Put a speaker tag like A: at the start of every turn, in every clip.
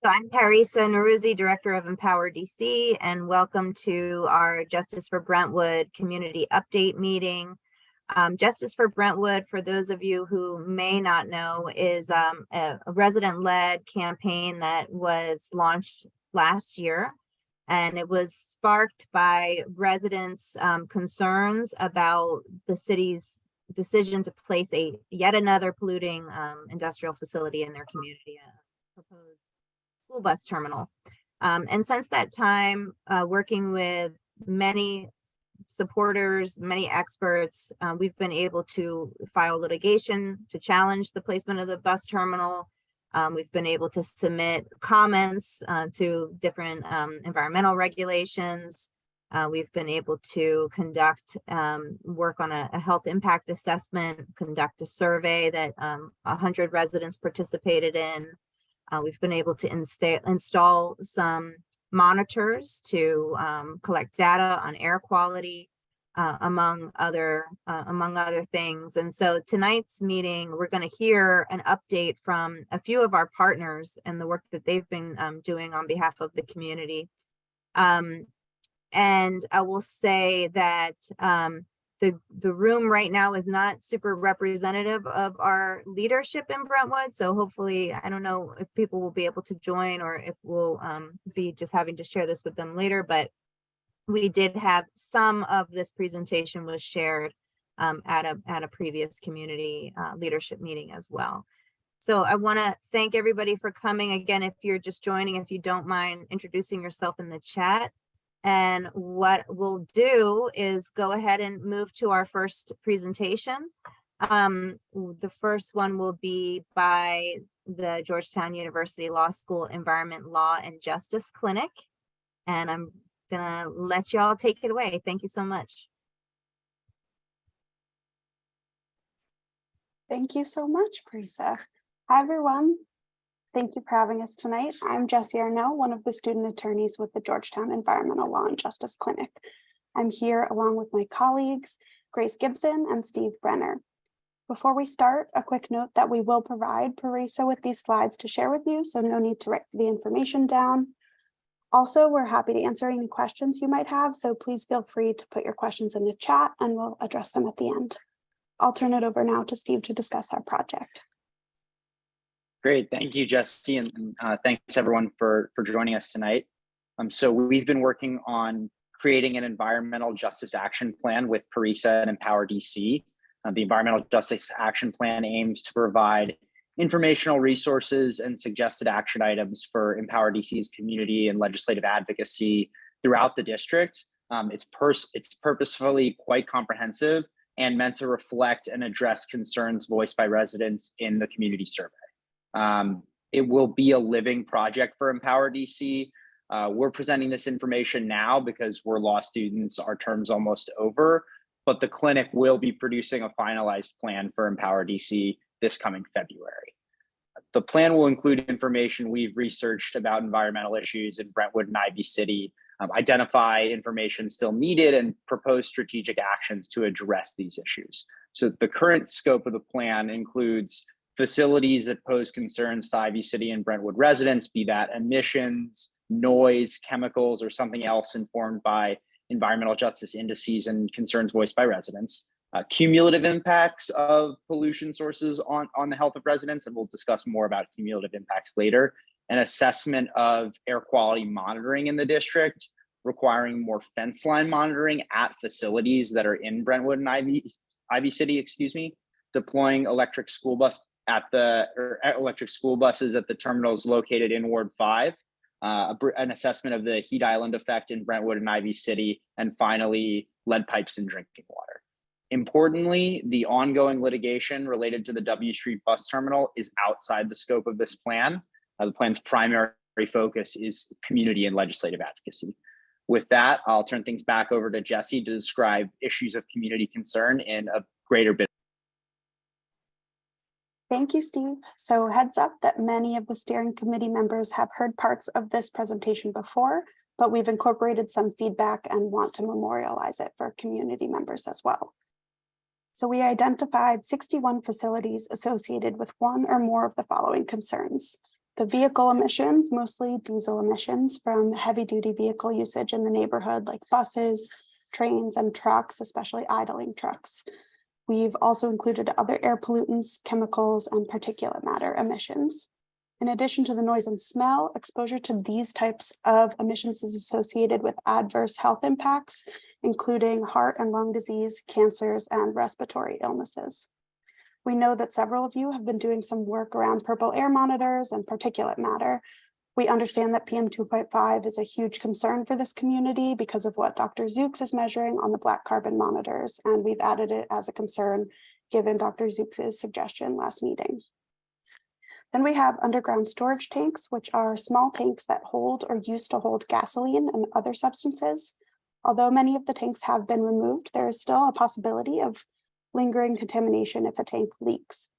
A: So I'm Parisa Naruzzi, Director of Empower DC, and welcome to our Justice for Brentwood Community Update meeting. Justice for Brentwood, for those of you who may not know, is a resident-led campaign that was launched last year, and it was sparked by residents' concerns about the city's decision to place yet another polluting industrial facility in their community, a proposed school bus terminal. And since that time, working with many supporters, many experts, we've been able to file litigation to challenge the placement of the bus terminal. We've been able to submit comments to different environmental regulations. We've been able to conduct work on a health impact assessment, conduct a survey that 100 residents participated in. We've been able to install some monitors to collect data on air quality, among other things. And so tonight's meeting, we're going to hear an update from a few of our partners and the work that they've been doing on behalf of the community. And I will say that the room right now is not super representative of our leadership in Brentwood. So hopefully, I don't know if people will be able to join or if we'll be just having to share this with them later, but we did have some of this presentation was shared at a previous community leadership meeting as well. So I want to thank everybody for coming. Again, if you're just joining, if you don't mind introducing yourself in the chat. And what we'll do is go ahead and move to our first presentation. The first one will be by the Georgetown University Law School Environment Law and Justice Clinic. And I'm gonna let y'all take it away. Thank you so much.
B: Thank you so much, Parisa. Hi, everyone. Thank you for having us tonight. I'm Jessie Arnell, one of the student attorneys with the Georgetown Environmental Law and Justice Clinic. I'm here along with my colleagues, Grace Gibson and Steve Brenner. Before we start, a quick note that we will provide Parisa with these slides to share with you, so no need to write the information down. Also, we're happy to answer any questions you might have, so please feel free to put your questions in the chat and we'll address them at the end. I'll turn it over now to Steve to discuss our project.
C: Great, thank you, Jessie, and thanks everyone for joining us tonight. So we've been working on creating an environmental justice action plan with Parisa and Empower DC. The environmental justice action plan aims to provide informational resources and suggested action items for Empower DC's community and legislative advocacy throughout the district. It's purposefully quite comprehensive and meant to reflect and address concerns voiced by residents in the community survey. It will be a living project for Empower DC. We're presenting this information now because we're law students, our term's almost over, but the clinic will be producing a finalized plan for Empower DC this coming February. The plan will include information we've researched about environmental issues in Brentwood and Ivy City, identify information still needed, and propose strategic actions to address these issues. So the current scope of the plan includes facilities that pose concerns to Ivy City and Brentwood residents, be that emissions, noise, chemicals, or something else informed by environmental justice indices and concerns voiced by residents. Cumulative impacts of pollution sources on the health of residents, and we'll discuss more about cumulative impacts later. An assessment of air quality monitoring in the district, requiring more fence line monitoring at facilities that are in Brentwood and Ivy City, deploying electric school buses at the terminals located in Ward 5, an assessment of the heat island effect in Brentwood and Ivy City, and finally, lead pipes in drinking water. Importantly, the ongoing litigation related to the W Street bus terminal is outside the scope of this plan. The plan's primary focus is community and legislative advocacy. With that, I'll turn things back over to Jessie to describe issues of community concern in a greater bit.
B: Thank you, Steve. So heads up that many of the steering committee members have heard parts of this presentation before, but we've incorporated some feedback and want to memorialize it for community members as well. So we identified 61 facilities associated with one or more of the following concerns: The vehicle emissions, mostly diesel emissions from heavy duty vehicle usage in the neighborhood, like buses, trains, and trucks, especially idling trucks. We've also included other air pollutants, chemicals, and particulate matter emissions. In addition to the noise and smell, exposure to these types of emissions is associated with adverse health impacts, including heart and lung disease, cancers, and respiratory illnesses. We know that several of you have been doing some work around purple air monitors and particulate matter. We understand that PM 2.5 is a huge concern for this community because of what Dr. Zooks is measuring on the black carbon monitors, and we've added it as a concern given Dr. Zooks' suggestion last meeting. Then we have underground storage tanks, which are small tanks that hold or used to hold gasoline and other substances. Although many of the tanks have been removed, there is still a possibility of lingering contamination if a tank leaks.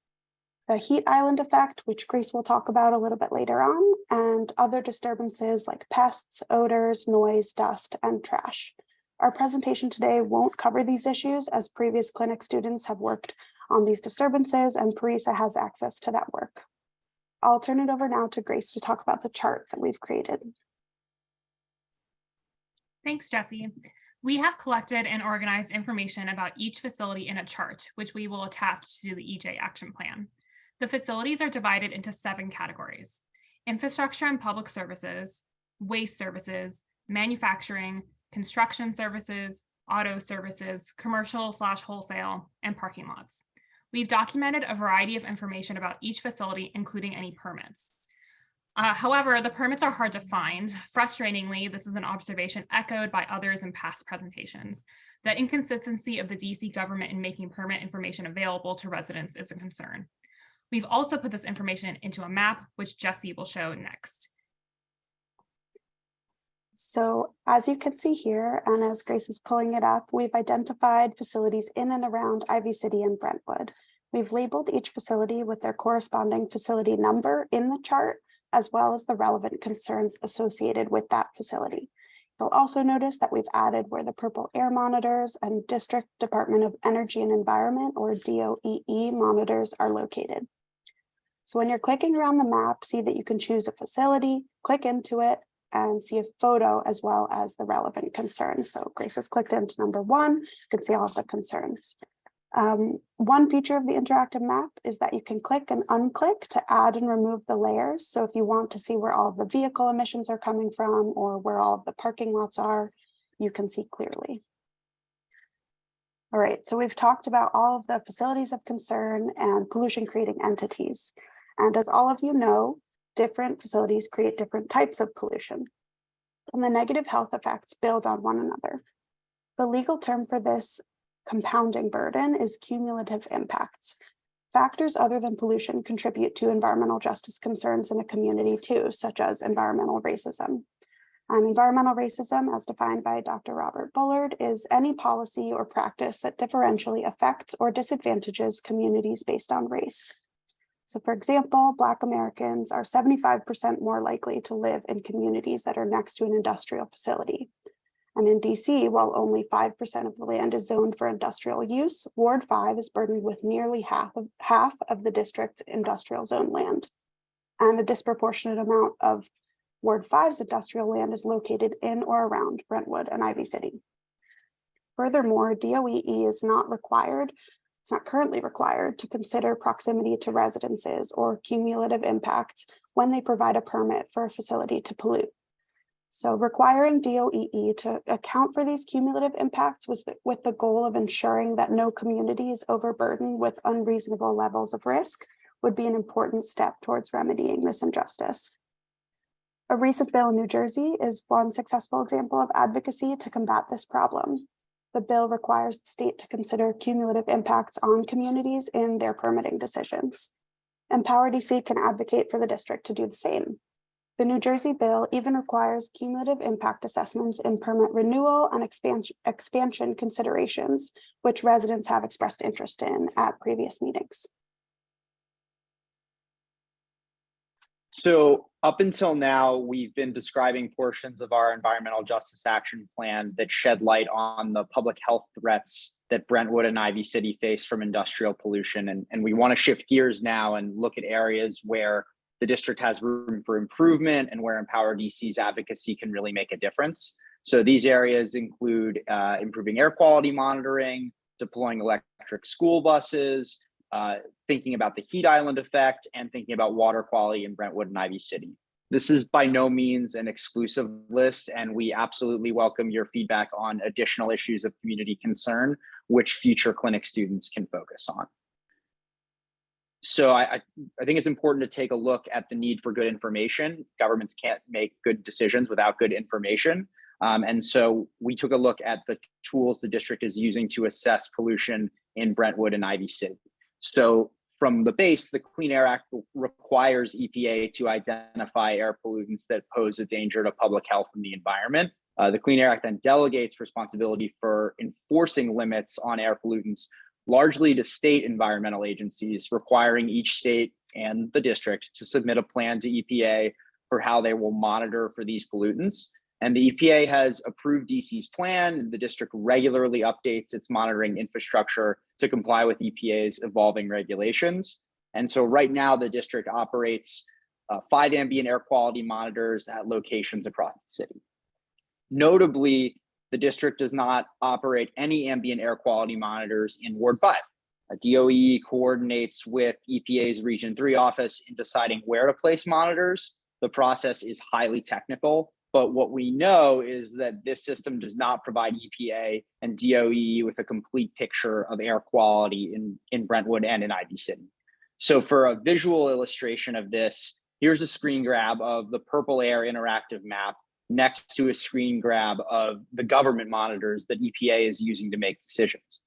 B: The heat island effect, which Grace will talk about a little bit later on, and other disturbances like pests, odors, noise, dust, and trash. Our presentation today won't cover these issues as previous clinic students have worked on these disturbances and Parisa has access to that work. I'll turn it over now to Grace to talk about the chart that we've created.
D: Thanks, Jessie. We have collected and organized information about each facility in a chart, which we will attach to the EJ action plan. The facilities are divided into 7 categories: infrastructure and public services, waste services, manufacturing, construction services, auto services, commercial/wholesale, and parking lots. We've documented a variety of information about each facility, including any permits. However, the permits are hard to find. Frustratingly, this is an observation echoed by others in past presentations. The inconsistency of the DC government in making permit information available to residents is a concern. We've also put this information into a map, which Jessie will show next.
B: So as you can see here, and as Grace is pulling it up, we've identified facilities in and around Ivy City and Brentwood. We've labeled each facility with their corresponding facility number in the chart, as well as the relevant concerns associated with that facility. You'll also notice that we've added where the purple air monitors and District Department of Energy and Environment, or DOEE, monitors are located. So when you're clicking around the map, see that you can choose a facility, click into it, and see a photo as well as the relevant concerns. So Grace has clicked into number 1, you can see all of the concerns. One feature of the interactive map is that you can click and unclick to add and remove the layers. So if you want to see where all of the vehicle emissions are coming from or where all of the parking lots are, you can see clearly. All right, so we've talked about all of the facilities of concern and pollution creating entities. And as all of you know, different facilities create different types of pollution, and the negative health effects build on one another. The legal term for this compounding burden is cumulative impacts. Factors other than pollution contribute to environmental justice concerns in a community too, such as environmental racism. And environmental racism, as defined by Dr. Robert Bullard, is any policy or practice that differentially affects or disadvantages communities based on race. So for example, Black Americans are 75% more likely to live in communities that are next to an industrial facility. And in DC, while only 5% of the land is zoned for industrial use, Ward 5 is burdened with nearly half of the district's industrial zone land. And a disproportionate amount of Ward 5's industrial land is located in or around Brentwood and Ivy City. Furthermore, DOEE is not required, it's not currently required to consider proximity to residences or cumulative impacts when they provide a permit for a facility to pollute. So requiring DOEE to account for these cumulative impacts was with the goal of ensuring that no community is overburdened with unreasonable levels of risk would be an important step towards remedying this injustice. A recent bill in New Jersey is one successful example of advocacy to combat this problem. The bill requires the state to consider cumulative impacts on communities in their permitting decisions. Empower DC can advocate for the district to do the same. The New Jersey bill even requires cumulative impact assessments in permit renewal and expansion considerations, which residents have expressed interest in at previous meetings.
C: So up until now, we've been describing portions of our environmental justice action plan that shed light on the public health threats that Brentwood and Ivy City face from industrial pollution. And we want to shift gears now and look at areas where the district has room for improvement and where Empower DC's advocacy can really make a difference. So these areas include improving air quality monitoring, deploying electric school buses, thinking about the heat island effect, and thinking about water quality in Brentwood and Ivy City. This is by no means an exclusive list, and we absolutely welcome your feedback on additional issues of community concern, which future clinic students can focus on. So I think it's important to take a look at the need for good information. Governments can't make good decisions without good information. And so we took a look at the tools the district is using to assess pollution in Brentwood and Ivy City. So from the base, the Clean Air Act requires EPA to identify air pollutants that pose a danger to public health and the environment. The Clean Air Act then delegates responsibility for enforcing limits on air pollutants largely to state environmental agencies, requiring each state and the district to submit a plan to EPA for how they will monitor for these pollutants. And the EPA has approved DC's plan, and the district regularly updates its monitoring infrastructure to comply with EPA's evolving regulations. And so right now, the district operates 5 ambient air quality monitors at locations across the city. Notably, the district does not operate any ambient air quality monitors in Ward 5. DOE coordinates with EPA's Region 3 office in deciding where to place monitors. The process is highly technical, but what we know is that this system does not provide EPA and DOE with a complete picture of air quality in Brentwood and in Ivy City. So for a visual illustration of this, here's a screen grab of the Purple Air interactive map next to a screen grab of the government monitors that EPA is using to make decisions.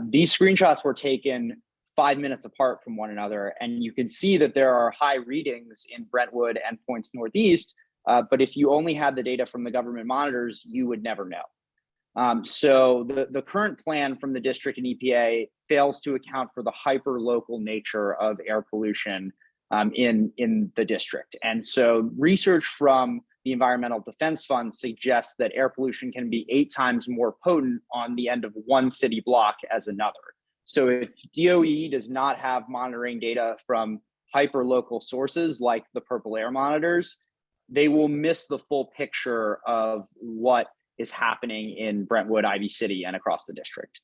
C: These screenshots were taken 5 minutes apart from one another, and you can see that there are high readings in Brentwood and points northeast, but if you only had the data from the government monitors, you would never know. So the current plan from the district and EPA fails to account for the hyper-local nature of air pollution in the district. And so research from the Environmental Defense Fund suggests that air pollution can be 8 times more potent on the end of one city block as another. So if DOE does not have monitoring data from hyper-local sources like the Purple Air monitors, they will miss the full picture of what is happening in Brentwood, Ivy City, and across the district.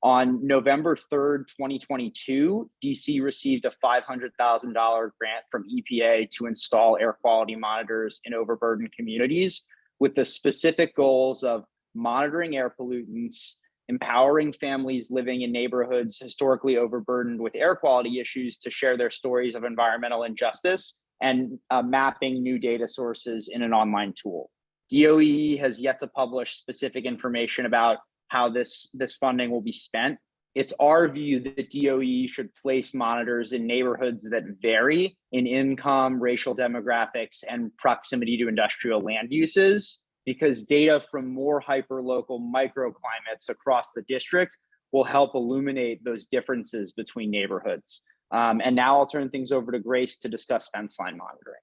C: On November 3rd, 2022, DC received a $500,000 grant from EPA to install air quality monitors in overburdened communities with the specific goals of monitoring air pollutants, empowering families living in neighborhoods historically overburdened with air quality issues to share their stories of environmental injustice, and mapping new data sources in an online tool. DOE has yet to publish specific information about how this funding will be spent. It's our view that DOE should place monitors in neighborhoods that vary in income, racial demographics, and proximity to industrial land uses, because data from more hyperlocal microclimates across the district will help illuminate those differences between neighborhoods. And now I'll turn things over to Grace to discuss fence line monitoring.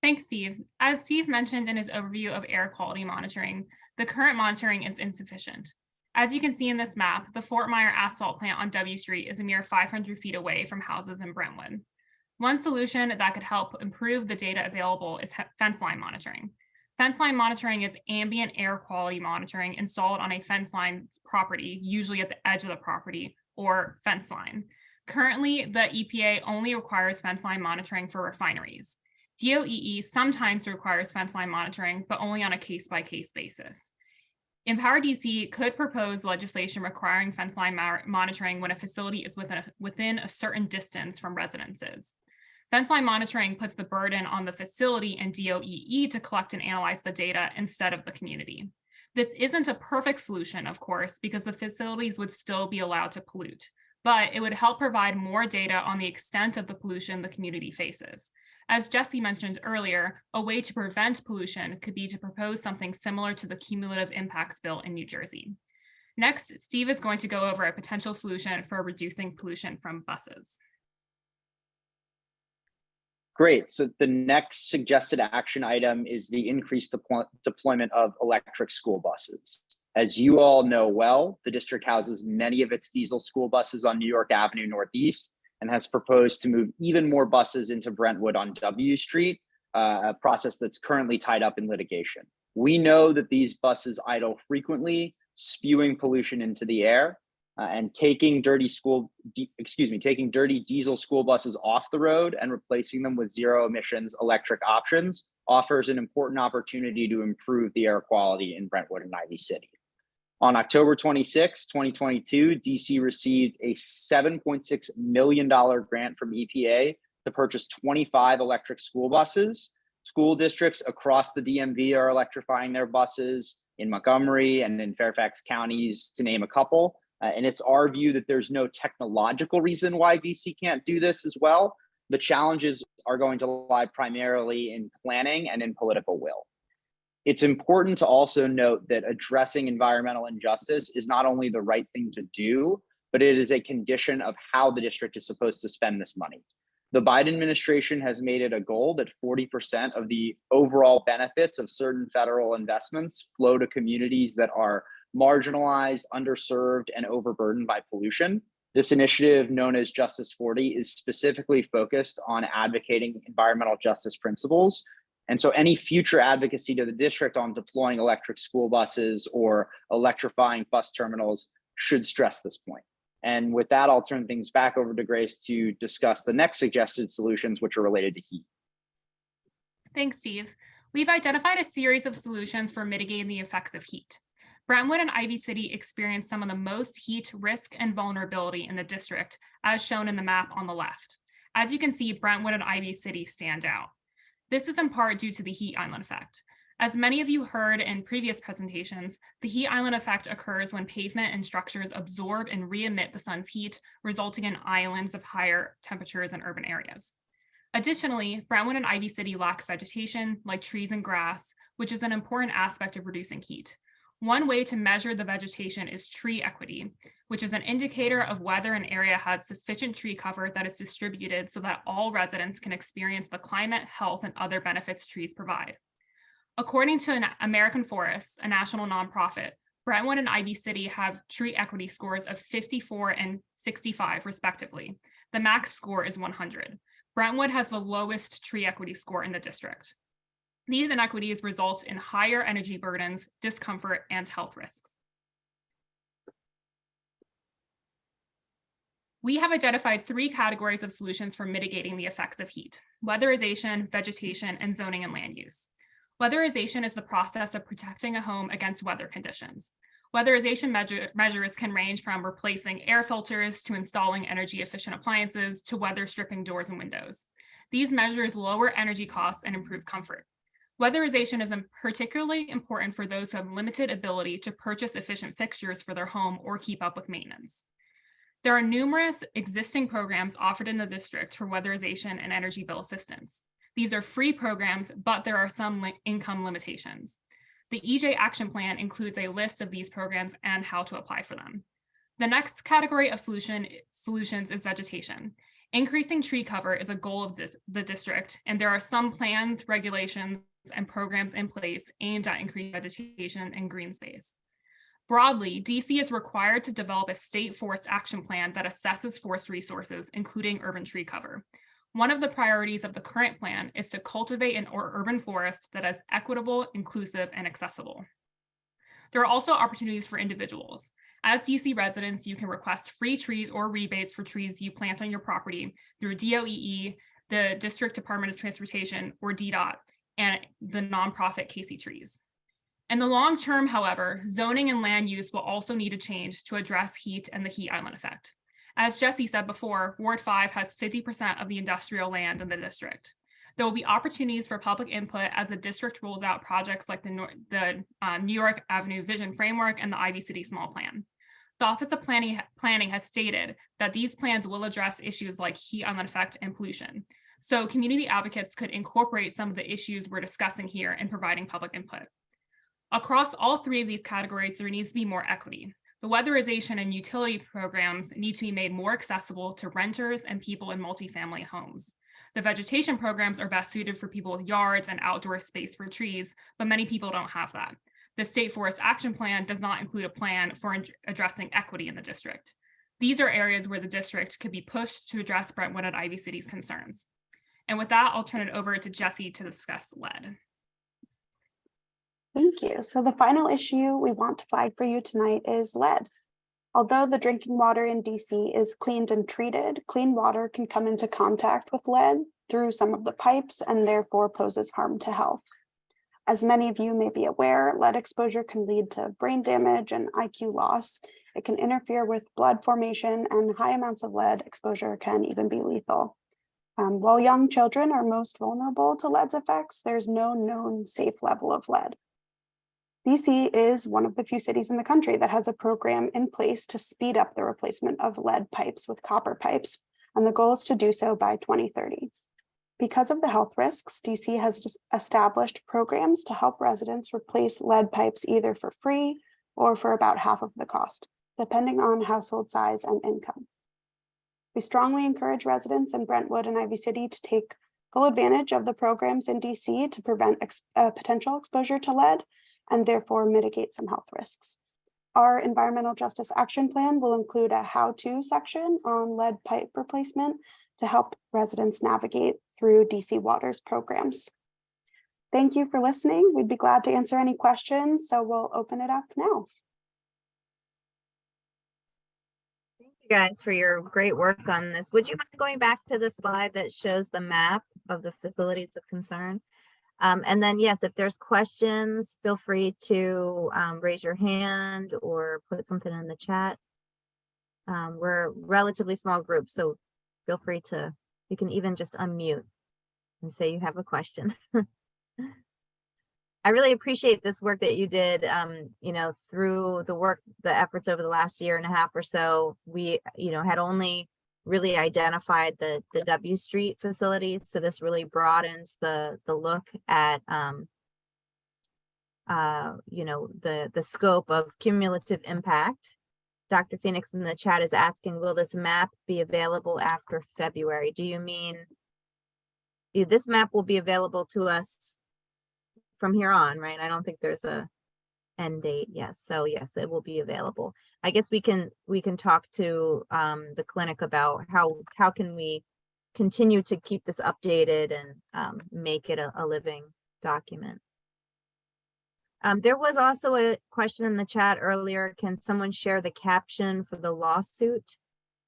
D: Thanks, Steve. As Steve mentioned in his overview of air quality monitoring, the current monitoring is insufficient. As you can see in this map, the Fort Myer asphalt plant on W Street is a mere 500 feet away from houses in Brentwood. One solution that could help improve the data available is fence line monitoring. Fence line monitoring is ambient air quality monitoring installed on a fence line property, usually at the edge of the property or fence line. Currently, the EPA only requires fence line monitoring for refineries. DOEE sometimes requires fence line monitoring, but only on a case-by-case basis. Empower DC could propose legislation requiring fence line monitoring when a facility is within a certain distance from residences. Fence line monitoring puts the burden on the facility and DOEE to collect and analyze the data instead of the community. This isn't a perfect solution, of course, because the facilities would still be allowed to pollute, but it would help provide more data on the extent of the pollution the community faces. As Jesse mentioned earlier, a way to prevent pollution could be to propose something similar to the cumulative impacts bill in New Jersey. Next, Steve is going to go over a potential solution for reducing pollution from buses.
C: Great. So the next suggested action item is the increased deployment of electric school buses. As you all know well, the district houses many of its diesel school buses on New York Avenue Northeast, and has proposed to move even more buses into Brentwood on W Street, a process that's currently tied up in litigation. We know that these buses idle frequently, spewing pollution into the air, and taking dirty diesel school buses off the road and replacing them with zero emissions electric options offers an important opportunity to improve the air quality in Brentwood and Ivy City. On October 26, 2022, DC received a $7.6 million grant from EPA to purchase 25 electric school buses. School districts across the DMV are electrifying their buses in Montgomery and in Fairfax counties, to name a couple. And it's our view that there's no technological reason why DC can't do this as well. The challenges are going to lie primarily in planning and in political will. It's important to also note that addressing environmental injustice is not only the right thing to do, but it is a condition of how the district is supposed to spend this money. The Biden administration has made it a goal that 40% of the overall benefits of certain federal investments flow to communities that are marginalized, underserved, and overburdened by pollution. This initiative, known as Justice 40, is specifically focused on advocating environmental justice principles. And so any future advocacy to the district on deploying electric school buses or electrifying bus terminals should stress this point. And with that, I'll turn things back over to Grace to discuss the next suggested solutions, which are related to heat.
D: Thanks, Steve. We've identified a series of solutions for mitigating the effects of heat. Brentwood and Ivy City experience some of the most heat risk and vulnerability in the district, as shown in the map on the left. As you can see, Brentwood and Ivy City stand out. This is in part due to the heat island effect. As many of you heard in previous presentations, the heat island effect occurs when pavement and structures absorb and re-emit the sun's heat, resulting in islands of higher temperatures in urban areas. Additionally, Brentwood and Ivy City lack vegetation, like trees and grass, which is an important aspect of reducing heat. One way to measure the vegetation is tree equity, which is an indicator of whether an area has sufficient tree cover that is distributed so that all residents can experience the climate, health, and other benefits trees provide. According to American Forests, a national nonprofit, Brentwood and Ivy City have tree equity scores of 54 and 65, respectively. The max score is 100. Brentwood has the lowest tree equity score in the district. These inequities result in higher energy burdens, discomfort, and health risks. We have identified 3 categories of solutions for mitigating the effects of heat: weatherization, vegetation, and zoning and land use. Weatherization is the process of protecting a home against weather conditions. Weatherization measures can range from replacing air filters to installing energy-efficient appliances to weather stripping doors and windows. These measures lower energy costs and improve comfort. Weatherization is particularly important for those who have limited ability to purchase efficient fixtures for their home or keep up with maintenance. There are numerous existing programs offered in the district for weatherization and energy bill assistance. These are free programs, but there are some income limitations. The EJ Action Plan includes a list of these programs and how to apply for them. The next category of solutions is vegetation. Increasing tree cover is a goal of the district, and there are some plans, regulations, and programs in place aimed at increasing vegetation and green space. Broadly, DC is required to develop a state forest action plan that assesses forest resources, including urban tree cover. One of the priorities of the current plan is to cultivate an urban forest that is equitable, inclusive, and accessible. There are also opportunities for individuals. As DC residents, you can request free trees or rebates for trees you plant on your property through DOEE, the District Department of Transportation, or DDOT, and the nonprofit Casey Trees. In the long term, however, zoning and land use will also need to change to address heat and the heat island effect. As Jesse said before, Ward 5 has 50% of the industrial land in the district. There will be opportunities for public input as the district rolls out projects like the New York Avenue Vision Framework and the Ivy City Small Plan. The Office of Planning has stated that these plans will address issues like heat island effect and pollution. So community advocates could incorporate some of the issues we're discussing here in providing public input. Across all 3 of these categories, there needs to be more equity. The weatherization and utility programs need to be made more accessible to renters and people in multifamily homes. The vegetation programs are best suited for people with yards and outdoor space for trees, but many people don't have that. The State Forest Action Plan does not include a plan for addressing equity in the district. These are areas where the district could be pushed to address Brentwood and Ivy City's concerns. And with that, I'll turn it over to Jessie to discuss lead.
B: Thank you. So the final issue we want to flag for you tonight is lead. Although the drinking water in DC is cleaned and treated, clean water can come into contact with lead through some of the pipes and therefore poses harm to health. As many of you may be aware, lead exposure can lead to brain damage and IQ loss. It can interfere with blood formation, and high amounts of lead exposure can even be lethal. While young children are most vulnerable to lead's effects, there's no known safe level of lead. DC is one of the few cities in the country that has a program in place to speed up the replacement of lead pipes with copper pipes, and the goal is to do so by 2030. Because of the health risks, DC has established programs to help residents replace lead pipes either for free or for about half of the cost, depending on household size and income. We strongly encourage residents in Brentwood and Ivy City to take full advantage of the programs in DC to prevent potential exposure to lead and therefore mitigate some health risks. Our Environmental Justice Action Plan will include a how-to section on lead pipe replacement to help residents navigate through DC Water's programs. Thank you for listening. We'd be glad to answer any questions, so we'll open it up now.
A: Thank you guys for your great work on this. Would you mind going back to the slide that shows the map of the facilities of concern? And then, yes, if there's questions, feel free to raise your hand or put something in the chat. We're a relatively small group, so feel free to, you can even just unmute and say you have a question. I really appreciate this work that you did, through the efforts over the last year and a half or so. We, had only really identified the W Street facilities. So this really broadens the look at, the scope of cumulative impact. Dr. Phoenix in the chat is asking, will this map be available after February? Do you mean this map will be available to us from here on, right? I don't think there's a end date. Yes. So yes, it will be available. I guess we can talk to the clinic about how can we continue to keep this updated and make it a living document. There was also a question in the chat earlier. Can someone share the caption for the lawsuit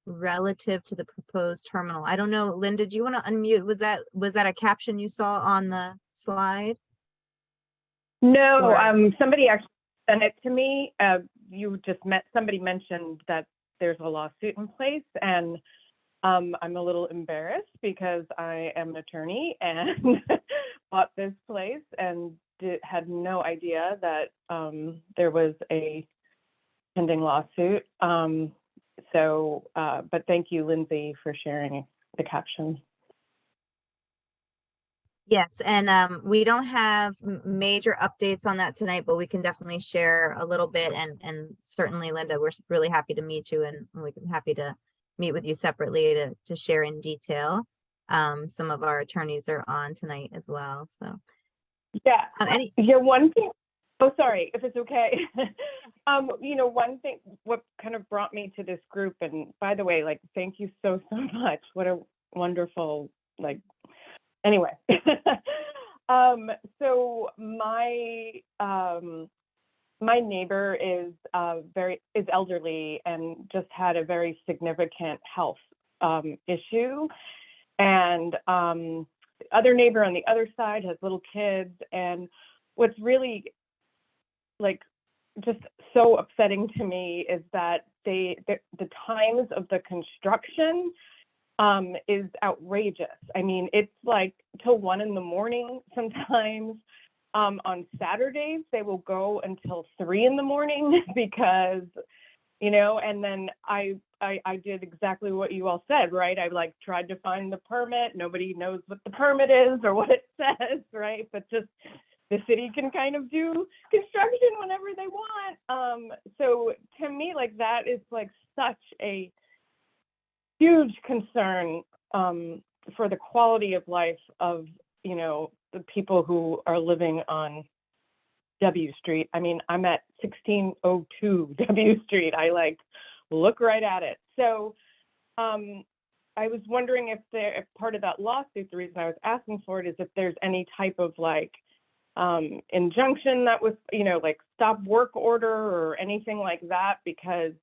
A: relative to the proposed terminal? I don't know, Linda, do you want to unmute? Was that a caption you saw on the slide?
E: No, somebody actually sent it to me. Somebody mentioned that there's a lawsuit in place, and I'm a little embarrassed because I am an attorney and bought this place and had no idea that there was a pending lawsuit. But thank you, Lindsay, for sharing the caption.
A: Yes, and we don't have major updates on that tonight, but we can definitely share a little bit. And certainly, Linda, we're really happy to meet you, and we're happy to meet with you separately to share in detail. Some of our attorneys are on tonight as well. So
E: yeah, one thing. Oh, sorry, if it's okay. One thing, what kind of brought me to this group, and by the way, thank you so much. What a wonderful, anyway. So my neighbor is elderly and just had a very significant health issue, and the other neighbor on the other side has little kids. And what's really just so upsetting to me is that the times of the construction is outrageous. I mean, it's till 1 a.m. sometimes. On Saturdays, they will go until 3 a.m. because, and then I did exactly what you all said, right? I tried to find the permit. Nobody knows what the permit is or what it says, right? But just the city can kind of do construction whenever they want. So to me, that is such a huge concern for the quality of life of, the people who are living on W Street. I mean, I'm at 1602 W Street. I look right at it. So I was wondering if part of that lawsuit, the reason I was asking for it is if there's any type of like injunction that was, like stop work order or anything like that, because,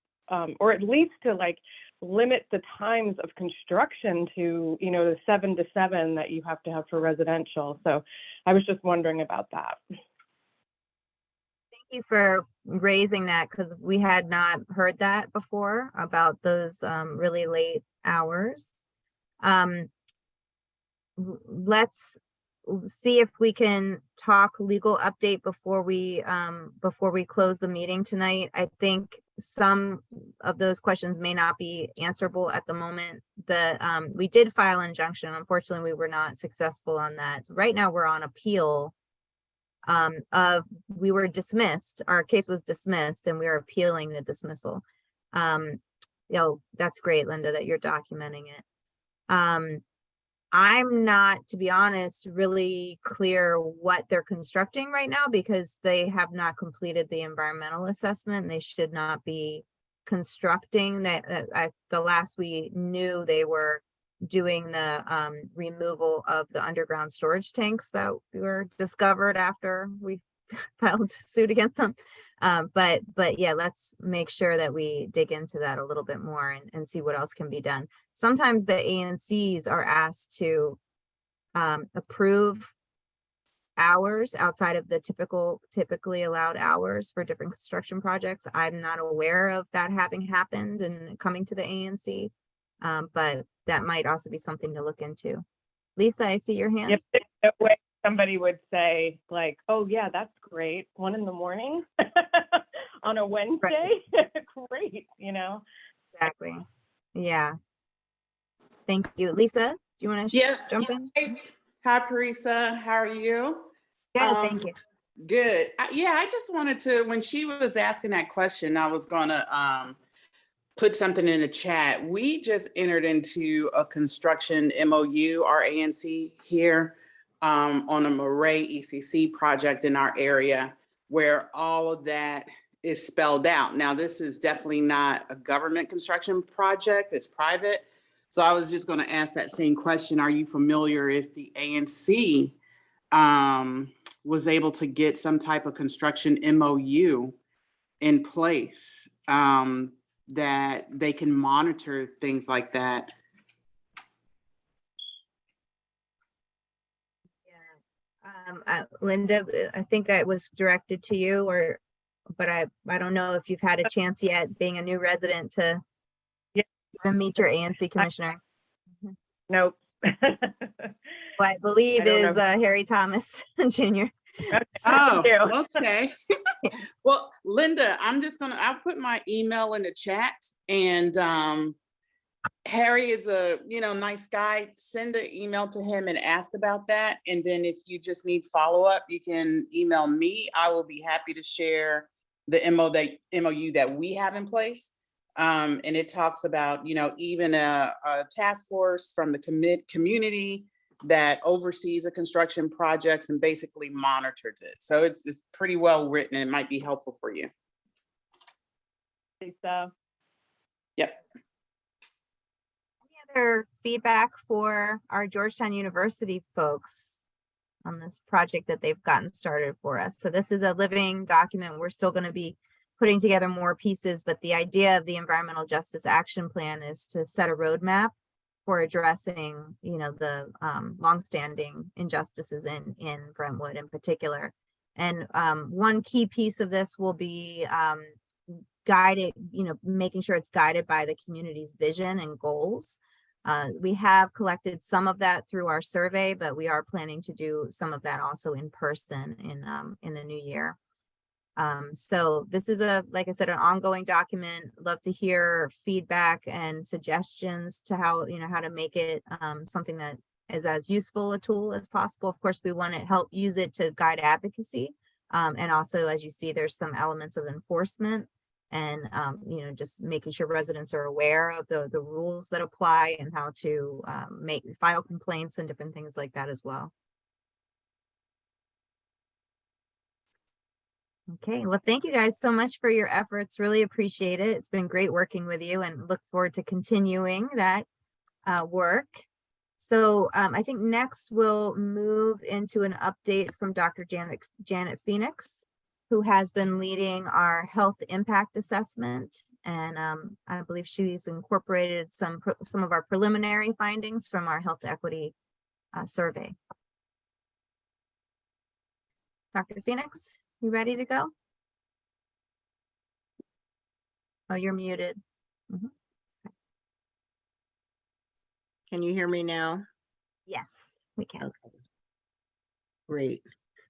E: or at least to like limit the times of construction to, the 7 to 7 that you have to have for residential. So I was just wondering about that.
A: Thank you for raising that, because we had not heard that before about those really late hours. Let's see if we can talk legal update before we close the meeting tonight. I think some of those questions may not be answerable at the moment. We did file an injunction. Unfortunately, we were not successful on that. So right now we're on appeal we were dismissed. Our case was dismissed and we are appealing the dismissal. That's great, Linda, that you're documenting it. I'm not, to be honest, really clear what they're constructing right now because they have not completed the environmental assessment and they should not be constructing that. The last we knew, they were doing the removal of the underground storage tanks that were discovered after we filed suit against them. But yeah, let's make sure that we dig into that a little bit more and see what else can be done. Sometimes the ANCs are asked to approve hours outside of the typically allowed hours for different construction projects. I'm not aware of that having happened and coming to the ANC, but that might also be something to look into. Lisa, I see your hand.
E: Yep, there's no way somebody would say like, oh yeah, that's great, 1 a.m. on a Wednesday. Right. Great,
A: Exactly. Yeah. Thank you. Lisa, do you want to jump in?
F: Hi, Parisa. How are you?
A: Good, thank you.
F: Good. I just wanted to, when she was asking that question, I was going to put something in the chat. We just entered into a construction MOU, our ANC here, on a Moray ECC project in our area where all of that is spelled out. Now, this is definitely not a government construction project, it's private. So I was just going to ask that same question. Are you familiar if the ANC was able to get some type of construction MOU in place that they can monitor things like that?
A: Yeah. Linda, I think that was directed to you, but I don't know if you've had a chance yet, being a new resident, to meet your ANC commissioner.
E: Nope.
A: Who I believe is Harry Thomas Jr.
F: Okay. Well, Linda, I'll put my email in the chat, and Harry is a nice guy. Send an email to him and ask about that. And then if you just need follow-up, you can email me. I will be happy to share the MOU that we have in place. And it talks about, even a task force from the community that oversees a construction projects and basically monitors it. So it's pretty well written and it might be helpful for you.
E: Lisa.
F: Yep.
A: Any other feedback for our Georgetown University folks on this project that they've gotten started for us? So this is a living document. We're still going to be putting together more pieces, but the idea of the Environmental Justice Action Plan is to set a roadmap for addressing, the longstanding injustices in Brentwood in particular. And one key piece of this will be guided, making sure it's guided by the community's vision and goals. We have collected some of that through our survey, but we are planning to do some of that also in person in the new year. So this is like I said, an ongoing document. Love to hear feedback and suggestions to how to make it something that is as useful a tool as possible. Of course, we want to help use it to guide advocacy. And also, as you see, there's some elements of enforcement and, just making sure residents are aware of the rules that apply and how to file complaints and different things like that as well. Okay, well, thank you guys so much for your efforts. Really appreciate it. It's been great working with you and look forward to continuing that work. So I think next we'll move into an update from Dr. Janet Phoenix, who has been leading our health impact assessment. And I believe she's incorporated some of our preliminary findings from our health equity survey. Dr. Phoenix, you ready to go? Oh, you're muted. Mhm.
G: Can you hear me now?
A: Yes, we can.
G: Okay, great.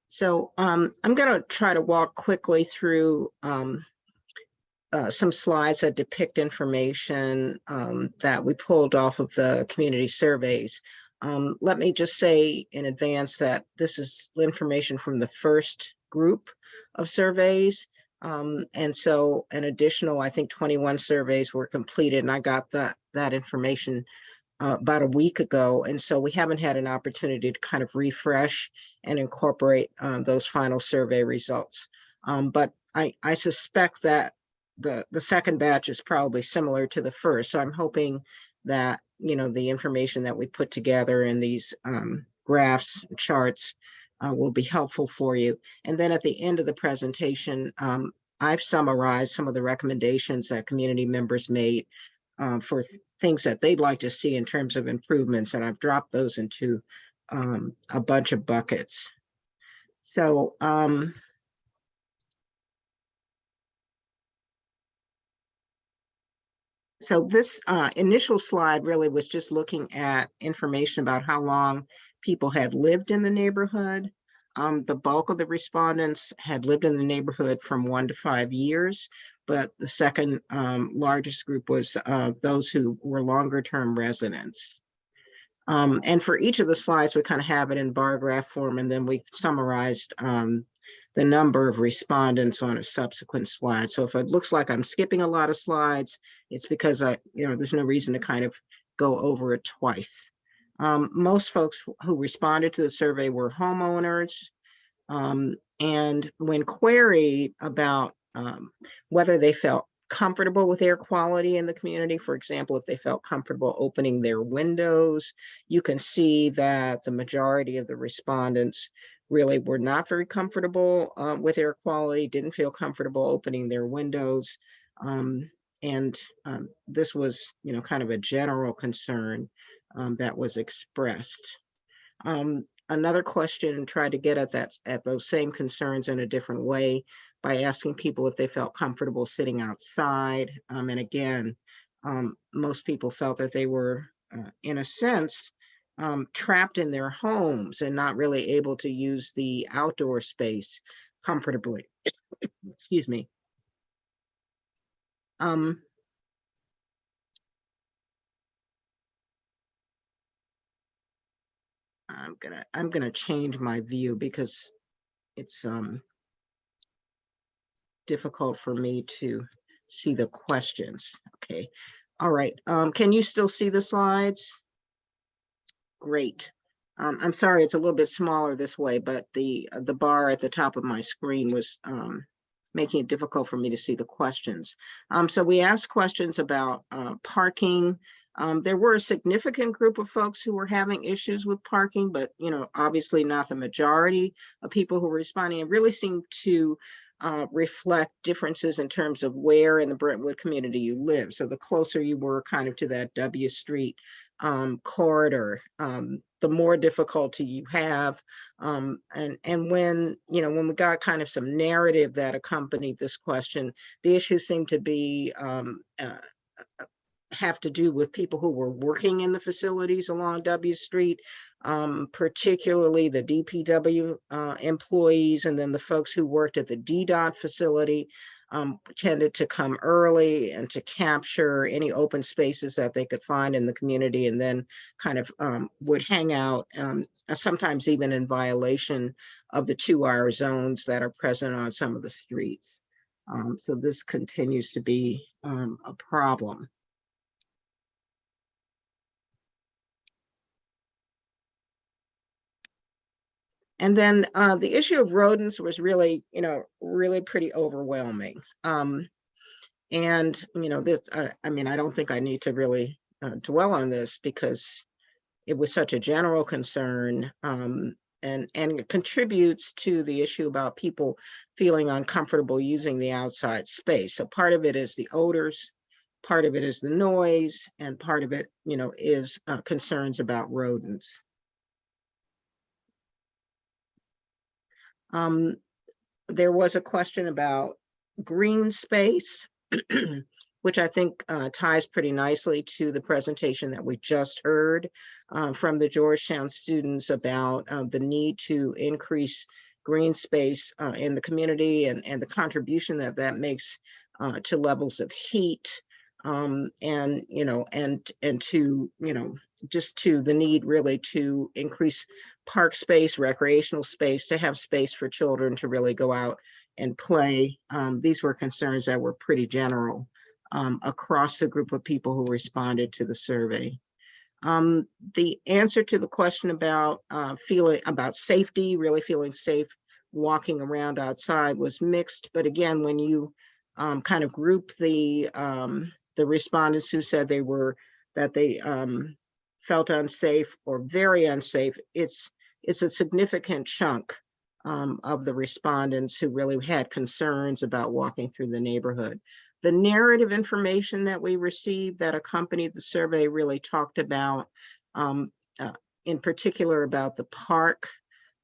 G: So I'm going to try to walk quickly through some slides that depict information that we pulled off of the community surveys. Let me just say in advance that this is information from the first group of surveys. And so an additional, I think 21 surveys were completed, and I got that information about a week ago. And so we haven't had an opportunity to kind of refresh and incorporate those final survey results. But I suspect that the second batch is probably similar to the first. So I'm hoping that, you know, the information that we put together in these graphs, charts will be helpful for you. And then at the end of the presentation, I've summarized some of the recommendations that community members made for things that they'd like to see in terms of improvements, and I've dropped those into a bunch of buckets. So this initial slide really was just looking at information about how long people had lived in the neighborhood. The bulk of the respondents had lived in the neighborhood from 1 to 5 years, but the second largest group was those who were longer term residents. And for each of the slides, we kind of have it in bar graph form, and then we've summarized the number of respondents on a subsequent slide. So if it looks like I'm skipping a lot of slides, it's because there's no reason to kind of go over it twice. Most folks who responded to the survey were homeowners. And when queried about whether they felt comfortable with air quality in the community, for example, if they felt comfortable opening their windows, you can see that the majority of the respondents really were not very comfortable with air quality, didn't feel comfortable opening their windows. This was, kind of a general concern that was expressed. Another question tried to get at those same concerns in a different way by asking people if they felt comfortable sitting outside. And again, most people felt that they were, in a sense, trapped in their homes and not really able to use the outdoor space comfortably. Excuse me. I'm gonna change my view because it's difficult for me to see the questions. Okay. All right. Can you still see the slides? Great. I'm sorry, it's a little bit smaller this way, but the bar at the top of my screen was making it difficult for me to see the questions. So we asked questions about parking. There were a significant group of folks who were having issues with parking, but obviously not the majority of people who were responding. It really seemed to reflect differences in terms of where in the Brentwood community you live. So the closer you were kind of to that W Street corridor, the more difficulty you have. And when we got kind of some narrative that accompanied this question, the issues seemed to be have to do with people who were working in the facilities along W Street, particularly the DPW employees, and then the folks who worked at the DDOT facility tended to come early and to capture any open spaces that they could find in the community, and then kind of would hang out, sometimes even in violation of the 2-hour zones that are present on some of the streets. So this continues to be a problem. And then the issue of rodents was really, really pretty overwhelming. And, this, I mean, I don't think I need to really dwell on this because it was such a general concern, and it contributes to the issue about people feeling uncomfortable using the outside space. So part of it is the odors, part of it is the noise, and part of it, is concerns about rodents. There was a question about green space, which I think ties pretty nicely to the presentation that we just heard from the Georgetown students about the need to increase green space in the community and the contribution that that makes to levels of heat, and to, just to the need really to increase park space, recreational space, to have space for children to really go out and play. These were concerns that were pretty general across the group of people who responded to the survey. The answer to the question about feeling about safety, really feeling safe walking around outside, was mixed. But again, when you kind of group the respondents who said they felt unsafe or very unsafe, it's a significant chunk of the respondents who really had concerns about walking through the neighborhood. The narrative information that we received that accompanied the survey really talked about, in particular, about the park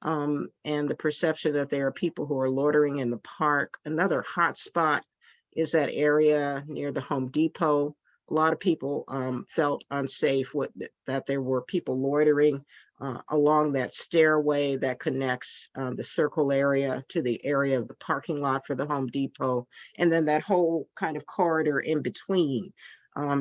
G: and the perception that there are people who are loitering in the park. Another hot spot is that area near the Home Depot. A lot of people felt unsafe that there were people loitering along that stairway that connects the circle area to the area of the parking lot for the Home Depot. And then that whole kind of corridor in between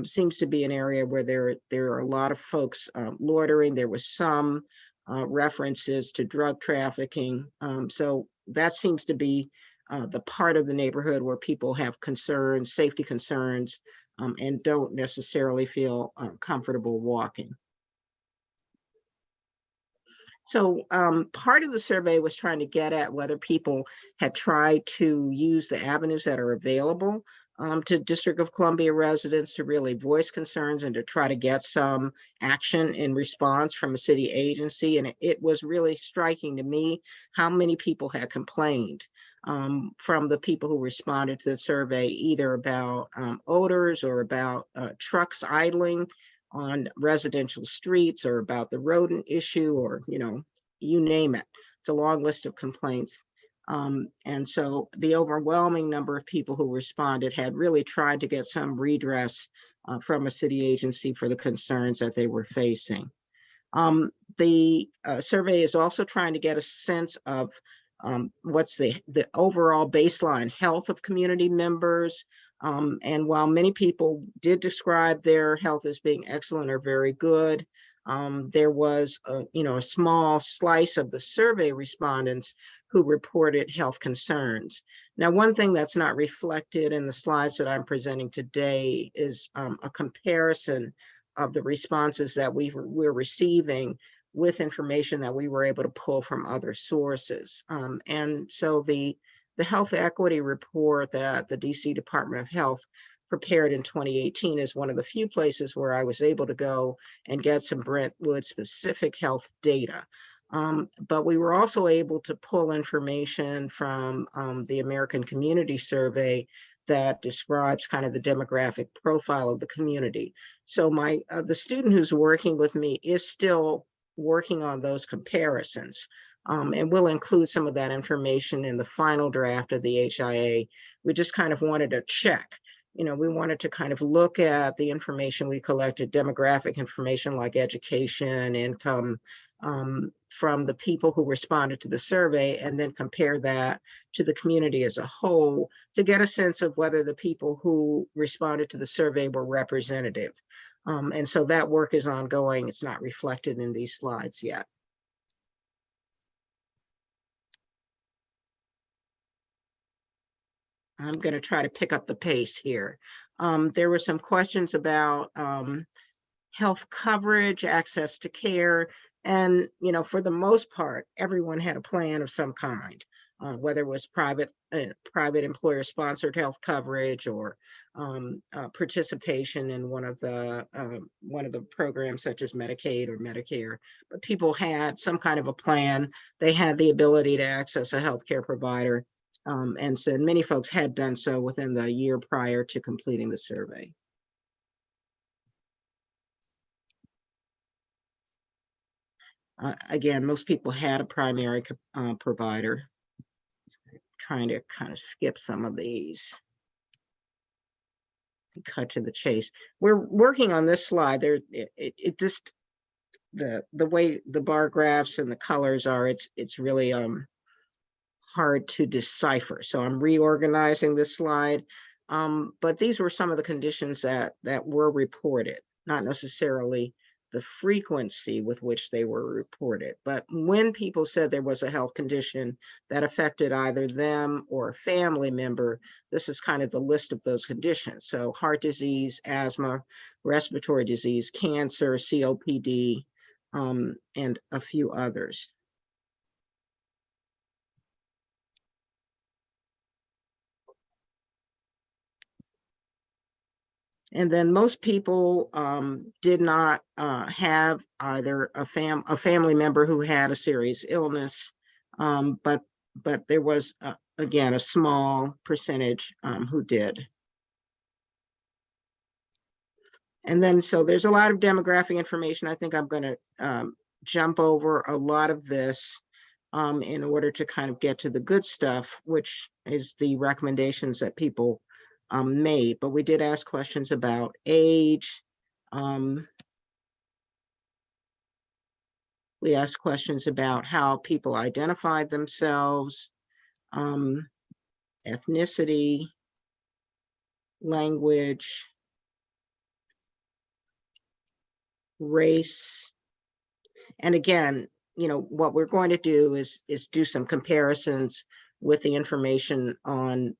G: seems to be an area where there are a lot of folks loitering. There was some references to drug trafficking. So that seems to be the part of the neighborhood where people have concerns, safety concerns, and don't necessarily feel comfortable walking. So part of the survey was trying to get at whether people had tried to use the avenues that are available to District of Columbia residents to really voice concerns and to try to get some action in response from a city agency. And it was really striking to me how many people had complained from the people who responded to the survey, either about odors or about trucks idling on residential streets, or about the rodent issue, or, you name it. It's a long list of complaints. And so the overwhelming number of people who responded had really tried to get some redress from a city agency for the concerns that they were facing. The survey is also trying to get a sense of what's the overall baseline health of community members. And while many people did describe their health as being excellent or very good, there was a small slice of the survey respondents who reported health concerns. Now, one thing that's not reflected in the slides that I'm presenting today is a comparison of the responses that we're receiving with information that we were able to pull from other sources. And so the health equity report that the DC Department of Health prepared in 2018 is one of the few places where I was able to go and get some Brentwood specific health data. But we were also able to pull information from the American Community Survey that describes kind of the demographic profile of the community. So the student who's working with me is still working on those comparisons. And we'll include some of that information in the final draft of the HIA. We just kind of wanted to check. We wanted to kind of look at the information we collected, demographic information like education, income, from the people who responded to the survey, and then compare that to the community as a whole to get a sense of whether the people who responded to the survey were representative. And so that work is ongoing. It's not reflected in these slides yet. I'm going to try to pick up the pace here. There were some questions about health coverage, access to care. And, for the most part, everyone had a plan of some kind, whether it was private employer sponsored health coverage or participation in one of the programs such as Medicaid or Medicare. But people had some kind of a plan. They had the ability to access a healthcare provider. And so many folks had done so within the year prior to completing the survey. Again, most people had a primary provider. Trying to kind of skip some of these and cut to the chase. We're working on this slide. It just the way the bar graphs and the colors are, it's really hard to decipher. So I'm reorganizing this slide. But these were some of the conditions that were reported, not necessarily the frequency with which they were reported. But when people said there was a health condition that affected either them or a family member, this is kind of the list of those conditions. So heart disease, asthma, respiratory disease, cancer, COPD, and a few others. And then most people did not have either a family member who had a serious illness, but there was, again, a small percentage who did. And then, so there's a lot of demographic information. I think I'm going to jump over a lot of this in order to kind of get to the good stuff, which is the recommendations that people made. But we did ask questions about age. We asked questions about how people identified themselves, ethnicity, language, race. And again, what we're going to do is do some comparisons with the information on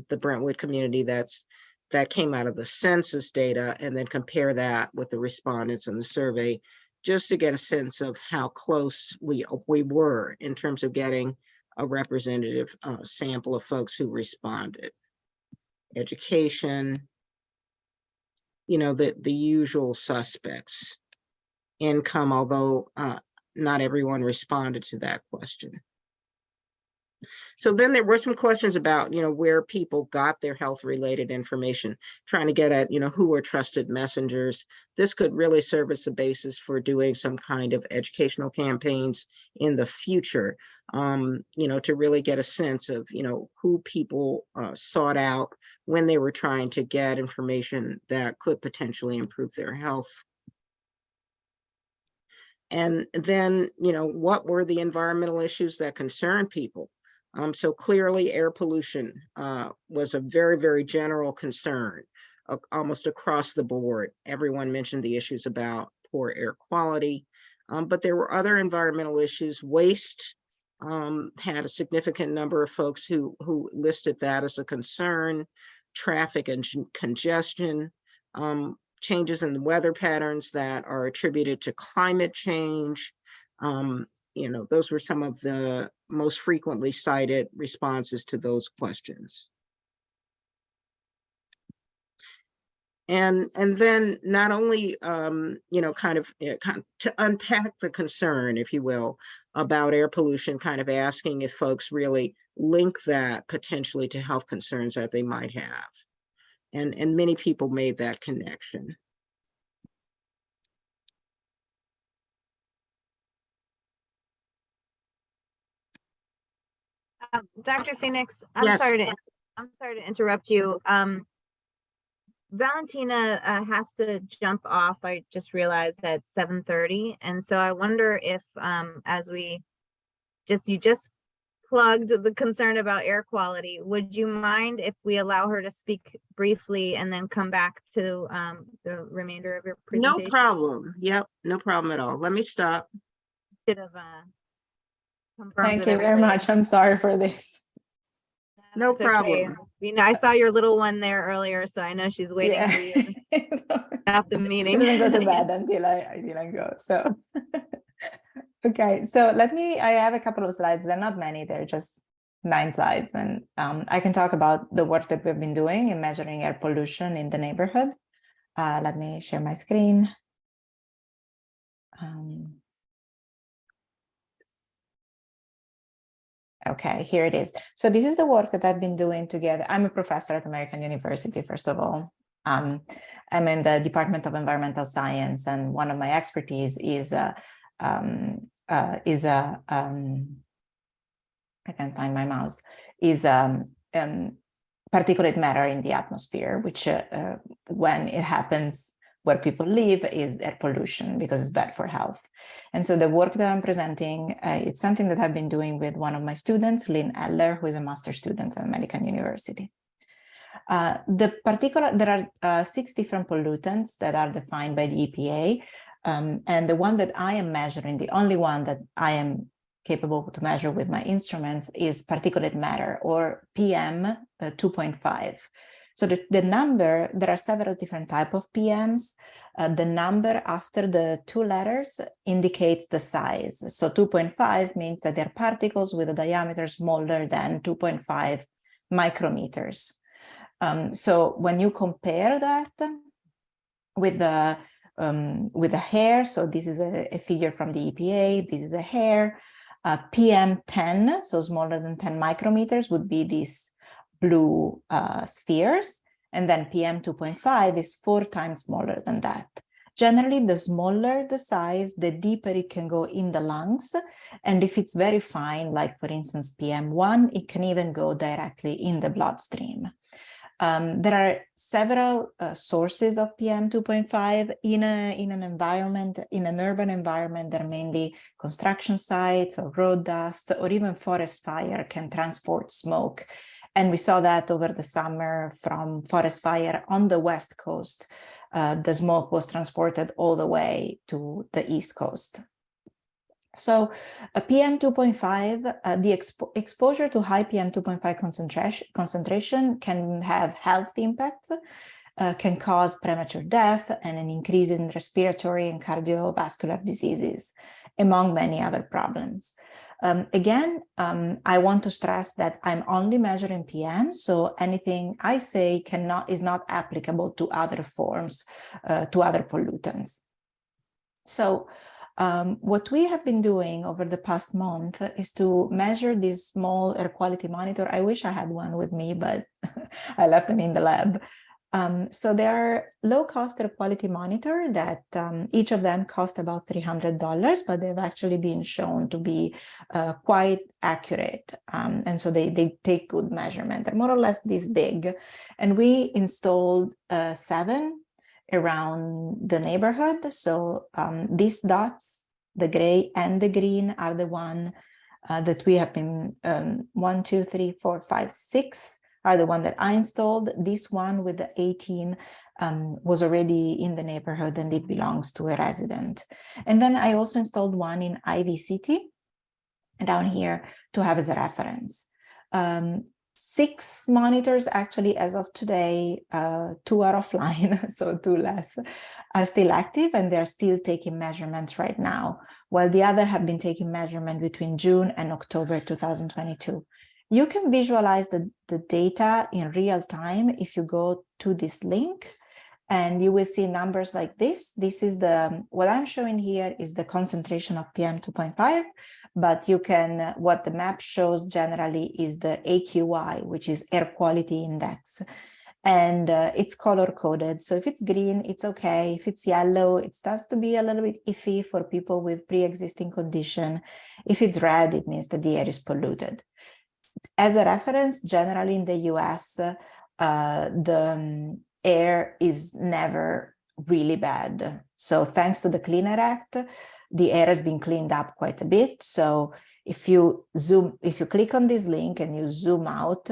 G: the Brentwood community that came out of the census data, and then compare that with the respondents in the survey, just to get a sense of how close we were in terms of getting a representative sample of folks who responded. Education, the usual suspects. Income, although not everyone responded to that question. So then there were some questions about, where people got their health related information, trying to get at, who were trusted messengers. This could really serve as a basis for doing some kind of educational campaigns in the future, to really get a sense of, who people sought out when they were trying to get information that could potentially improve their health. And then, what were the environmental issues that concern people? So clearly air pollution was a very, very general concern almost across the board. Everyone mentioned the issues about poor air quality, but there were other environmental issues. Waste had a significant number of folks who listed that as a concern. Traffic and congestion, changes in the weather patterns that are attributed to climate change. Those were some of the most frequently cited responses to those questions. And then not only, kind of to unpack the concern, if you will, about air pollution, kind of asking if folks really link that potentially to health concerns that they might have. And many people made that connection.
A: Dr. Phoenix,
G: Yes.
A: I'm sorry to interrupt you. Valentina has to jump off. I just realized at 7:30, and so I wonder if, as you just plugged the concern about air quality, would you mind if we allow her to speak briefly and then come back to the remainder of your presentation?
G: No problem. Yep, no problem at all. Let me stop.
A: Should have confirmed
H: Thank
A: with
H: you very
A: everybody.
H: much. I'm sorry for this.
G: No
A: It's okay.
G: problem.
A: I saw your little one there earlier, so I know she's waiting for you
H: Yeah.
A: after the
H: She
A: meeting.
H: doesn't go to bed until I go. So Okay, so I have a couple of slides. They're not many, they're just 9 slides. And I can talk about the work that we've been doing in measuring air pollution in the neighborhood. Let me share my screen. Okay, here it is. So this is the work that I've been doing together. I'm a professor at American University, first of all. I'm in the Department of Environmental Science, and one of my expertise is I can't find my mouse, is particulate matter in the atmosphere, which when it happens where people live is air pollution because it's bad for health. And so the work that I'm presenting, it's something that I've been doing with one of my students, Lynn Eller, who is a master's student at American University. There are 6 different pollutants that are defined by the EPA. And the one that I am measuring, the only one that I am capable to measure with my instruments is particulate matter, or PM 2.5. So the number, there are several different types of PMs. The number after the 2 letters indicates the size. So 2.5 means that they're particles with a diameter smaller than 2.5 micrometers. So when you compare that with the hair, so this is a figure from the EPA, this is a hair, PM10, so smaller than 10 micrometers would be these blue spheres, and then PM 2.5 is 4 times smaller than that. Generally, the smaller the size, the deeper it can go in the lungs, and if it's very fine, like for instance PM1, it can even go directly in the bloodstream. There are several sources of PM 2.5 in an environment, in an urban environment. They're mainly construction sites or road dust, or even forest fire can transport smoke. And we saw that over the summer from forest fire on the West Coast. The smoke was transported all the way to the East Coast. So PM 2.5, the exposure to high PM 2.5 concentration can have health impacts, can cause premature death and an increase in respiratory and cardiovascular diseases, among many other problems. Again, I want to stress that I'm only measuring PM, so anything I say is not applicable to other forms, to other pollutants. So what we have been doing over the past month is to measure this small air quality monitor. I wish I had one with me, but I left them in the lab. So they are low-cost air quality monitor that each of them cost about $300, but they've actually been shown to be quite accurate. And so they take good measurement. They're more or less this big. And we installed 7 around the neighborhood. So these dots, the gray and the green, are the one that we have been 1, 2, 3, 4, 5, 6 are the one that I installed. This one with the 18 was already in the neighborhood and it belongs to a resident. And then I also installed one in Ivy City down here to have as a reference. 6 monitors actually as of today, 2 are offline, so 2 less, are still active and they're still taking measurements right now, while the other have been taking measurement between June and October 2022. You can visualize the data in real time if you go to this link, and you will see numbers like this. This is what I'm showing here is the concentration of PM 2.5, but you can, what the map shows generally is the AQI, which is air quality index. And it's color coded. So if it's green, it's okay. If it's yellow, it starts to be a little bit iffy for people with pre-existing condition. If it's red, it means that the air is polluted. As a reference, generally in the US, the air is never really bad. So thanks to the Clean Air Act, the air has been cleaned up quite a bit. So if you click on this link and you zoom out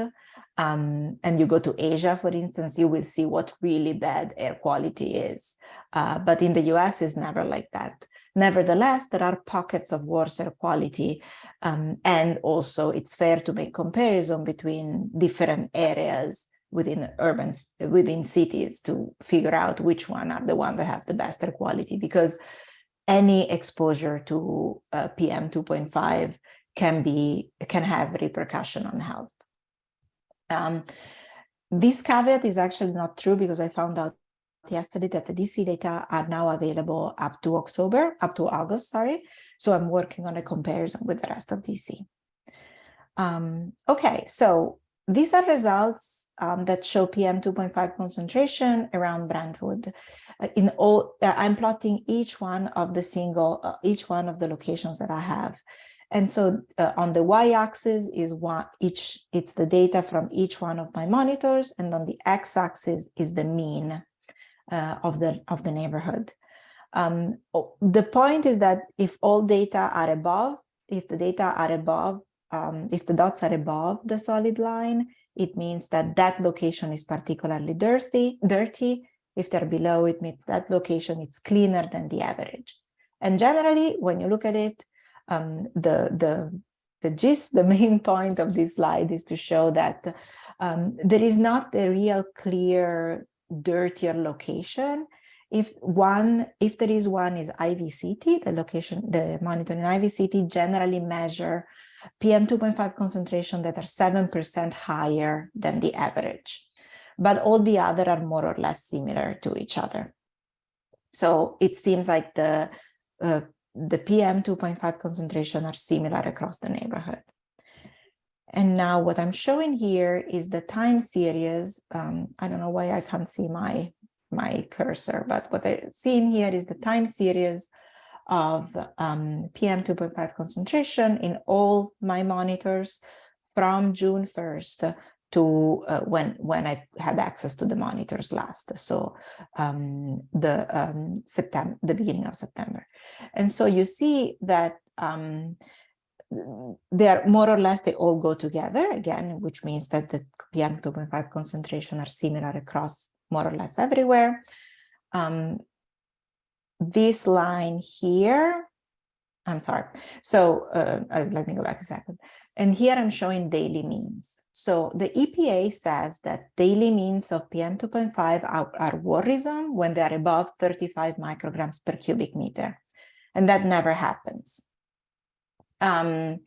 H: and you go to Asia, for instance, you will see what really bad air quality is. But in the US, it's never like that. Nevertheless, there are pockets of worse air quality. And also it's fair to make comparison between different areas within cities to figure out which one are the ones that have the best air quality, because any exposure to PM 2.5 can have repercussion on health. This caveat is actually not true, because I found out yesterday that the DC data are now available up to August, sorry. So I'm working on a comparison with the rest of DC. Okay, so these are results that show PM 2.5 concentration around Brentwood. I'm plotting each one of the locations that I have. And so on the y-axis is it's the data from each one of my monitors, and on the x-axis is the mean of the neighborhood. The point is that if all data are above, if the dots are above the solid line, it means that that location is particularly dirty. If they're below, it means that location is cleaner than the average. And generally, when you look at it, the main point of this slide is to show that there is not a real clear dirtier location. If there is one is IVCT, the monitor in IVCT generally measure PM 2.5 concentration that are 7% higher than the average, but all the other are more or less similar to each other. So it seems like the PM 2.5 concentration are similar across the neighborhood. And now what I'm showing here is the time series. I don't know why I can't see my cursor, but what I see in here is the time series of PM 2.5 concentration in all my monitors from June 1st to when I had access to the monitors last. So the beginning of September. And so you see that they're more or less, they all go together again, which means that the PM 2.5 concentration are similar across more or less everywhere. This line here, I'm sorry. So let me go back a second. And here I'm showing daily means. So the EPA says that daily means of PM 2.5 are worrisome when they are above 35 micrograms per cubic meter. And that never happens. There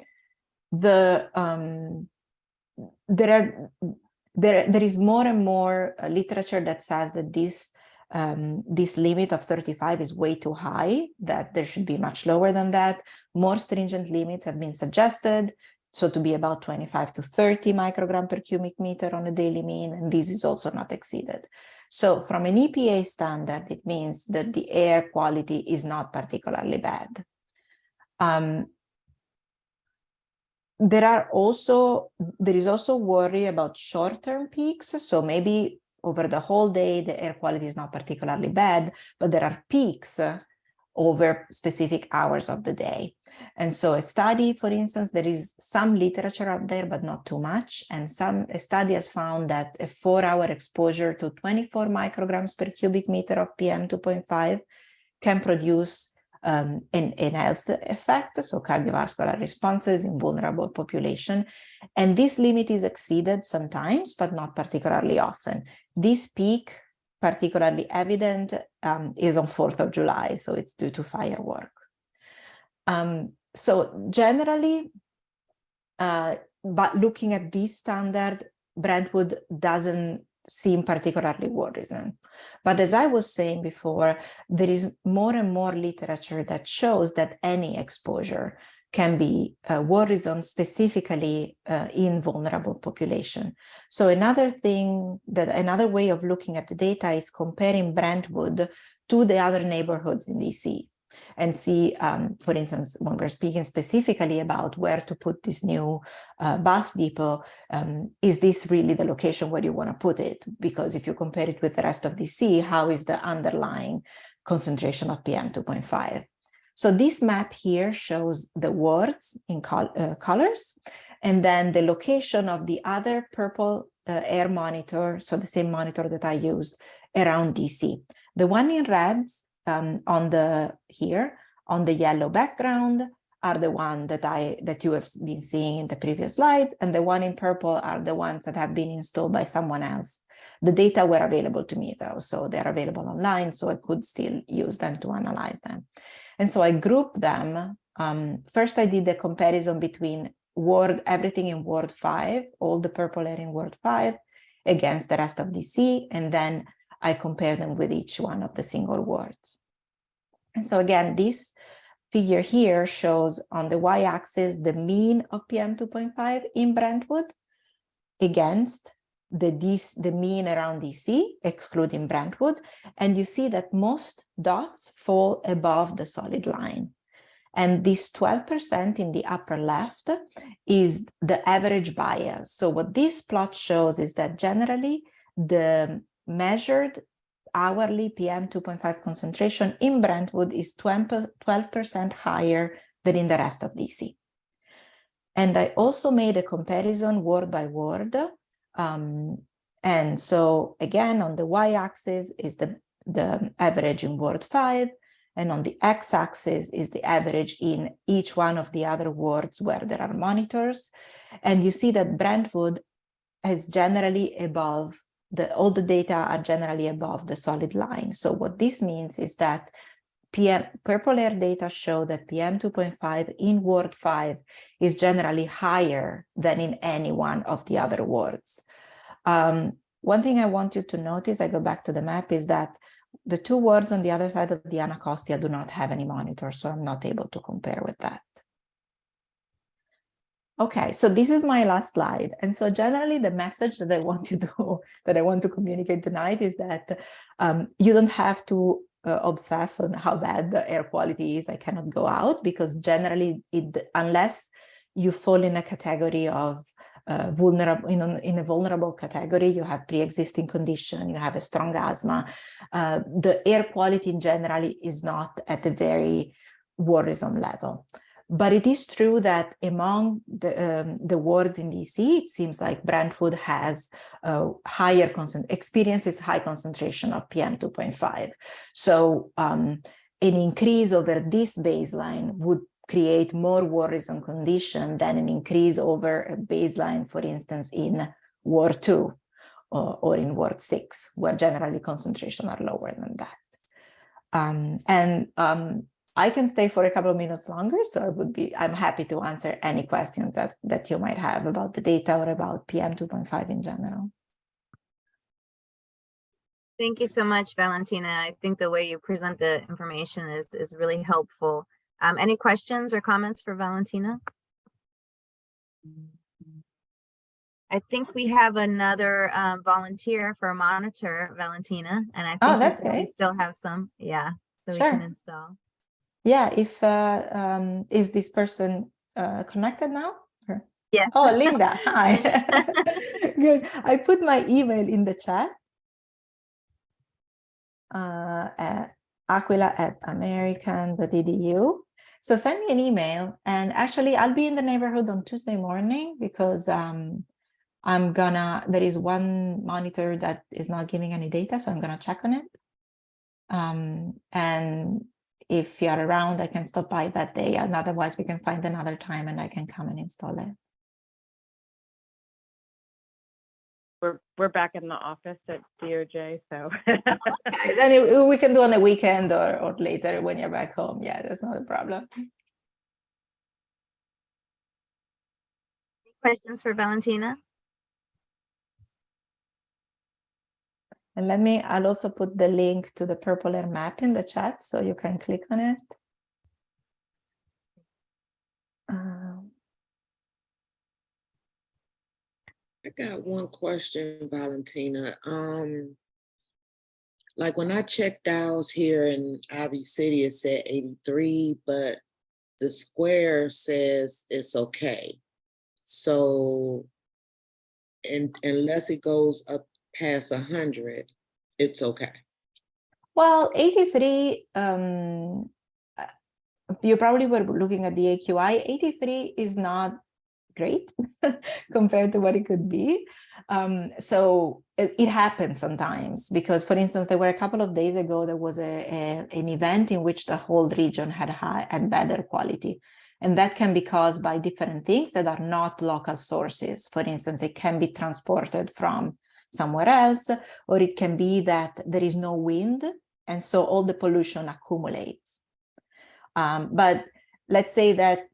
H: is more and more literature that says that this limit of 35 is way too high, that there should be much lower than that. More stringent limits have been suggested, so to be about 25 to 30 microgram per cubic meter on a daily mean, and this is also not exceeded. So from an EPA standard, it means that the air quality is not particularly bad. There is also worry about short-term peaks. So maybe over the whole day, the air quality is not particularly bad, but there are peaks over specific hours of the day. And so a study, for instance, there is some literature out there, but not too much. And a study has found that a 4-hour exposure to 24 micrograms per cubic meter of PM 2.5 can produce an health effect, so cardiovascular responses in vulnerable population. And this limit is exceeded sometimes, but not particularly often. This peak, particularly evident, is on 4th of July, so it's due to firework. So generally, but looking at this standard, Brentwood doesn't seem particularly worrisome. But as I was saying before, there is more and more literature that shows that any exposure can be worrisome, specifically in vulnerable population. So another way of looking at the data is comparing Brentwood to the other neighborhoods in DC. And see, for instance, when we're speaking specifically about where to put this new bus depot, is this really the location where you want to put it? Because if you compare it with the rest of DC, how is the underlying concentration of PM 2.5? So this map here shows the wards in colors, and then the location of the other purple air monitor, so the same monitor that I used around DC. The one in reds on the yellow background are the one that you have been seeing in the previous slides, and the one in purple are the ones that have been installed by someone else. The data were available to me though, so they're available online, so I could still use them to analyze them. And so I grouped them. First, I did the comparison between everything in Ward 5, all the purple area in Ward 5, against the rest of DC, and then I compared them with each one of the single wards. And so again, this figure here shows on the y-axis the mean of PM 2.5 in Brentwood against the mean around DC, excluding Brentwood, and you see that most dots fall above the solid line. And this 12% in the upper left is the average bias. So what this plot shows is that generally the measured hourly PM 2.5 concentration in Brentwood is 12% higher than in the rest of DC. And I also made a comparison ward by ward. And so again, on the y-axis is the average in Ward 5, and on the x-axis is the average in each one of the other wards where there are monitors. And you see that Brentwood is generally above, all the data are generally above the solid line. So what this means is that purple air data show that PM 2.5 in Ward 5 is generally higher than in any one of the other wards. One thing I want you to notice, I go back to the map, is that the two wards on the other side of the Anacostia do not have any monitors, so I'm not able to compare with that. Okay, so this is my last slide. And so generally the message that I want to communicate tonight is that you don't have to obsess on how bad the air quality is. I cannot go out, because generally, unless you fall in a category of vulnerable, in a vulnerable category, you have pre-existing condition, you have a strong asthma, the air quality in general is not at a very worrisome level. But it is true that among the wards in DC, it seems like Brentwood has experiences high concentration of PM 2.5. So an increase over this baseline would create more worrisome condition than an increase over a baseline, for instance, in Ward 2 or in Ward 6, where generally concentration are lower than that. I can stay for a couple of minutes longer, so I'm happy to answer any questions that you might have about the data or about PM 2.5 in general.
A: Thank you so much, Valentina. I think the way you present the information is really helpful. Any questions or comments for Valentina? I think we have another volunteer for a monitor, Valentina, and I think
H: that's
A: we
H: great.
A: Still have some, yeah, so
H: Sure.
A: we can install.
H: Yeah, if is this person connected now? Or?
A: Yes.
H: Oh, Linda, hi. Good. I put my email in the chat. At aquila@american.edu. So send me an email, and actually I'll be in the neighborhood on Tuesday morning, because there is one monitor that is not giving any data, so I'm gonna check on it. And if you're around, I can stop by that day, and otherwise we can find another time and I can come and install it.
E: We're back in the office at DOJ, so.
H: Okay, then we can do on the weekend or later when you're back home. Yeah, that's not a problem.
A: Questions for Valentina?
H: And I'll also put the link to the purple air map in the chat so you can click on it.
I: I got one question, Valentina. Like when I checked Dow's here in Ivy City, it said 83, but the square says it's okay. So, unless it goes up past 100, it's okay.
H: Well, 83, you probably were looking at the AQI. 83 is not great compared to what it could be. So it happens sometimes, because, for instance, there were a couple of days ago, there was an event in which the whole region had better quality. And that can be caused by different things that are not local sources. For instance, it can be transported from somewhere else, or it can be that there is no wind, and so all the pollution accumulates. But let's say that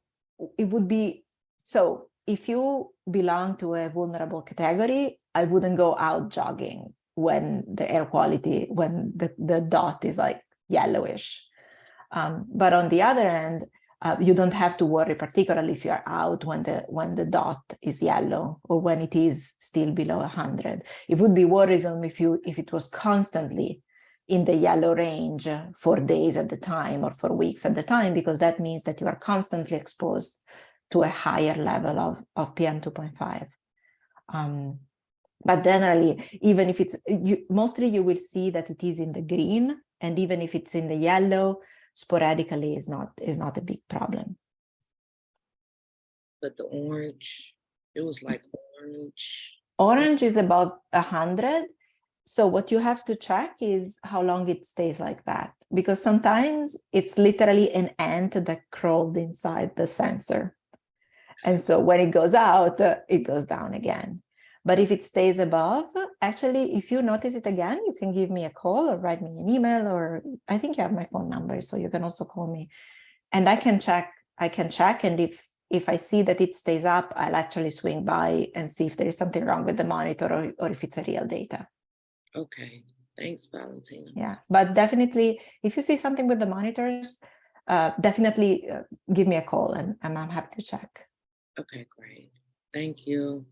H: it would be, so if you belong to a vulnerable category, I wouldn't go out jogging when the air quality, when the dot is like yellowish. But on the other end, you don't have to worry, particularly if you're out when the dot is yellow or when it is still below 100. It would be worrisome if it was constantly in the yellow range for days at the time or for weeks at the time, because that means that you are constantly exposed to a higher level of PM 2.5. But generally, even if it's, mostly you will see that it is in the green, and even if it's in the yellow, sporadically is not a big problem.
I: But the orange, it was like orange.
H: Orange is about 100. So what you have to check is how long it stays like that, because sometimes it's literally an ant that crawled inside the sensor. And so when it goes out, it goes down again. But if it stays above, actually, if you notice it again, you can give me a call or write me an email, or I think you have my phone number, so you can also call me. And I can check, and if I see that it stays up, I'll actually swing by and see if there is something wrong with the monitor or if it's a real data.
I: Okay, thanks, Valentina.
H: Yeah, but definitely, if you see something with the monitors, definitely give me a call, and I'm happy to check.
I: Okay, great. Thank you.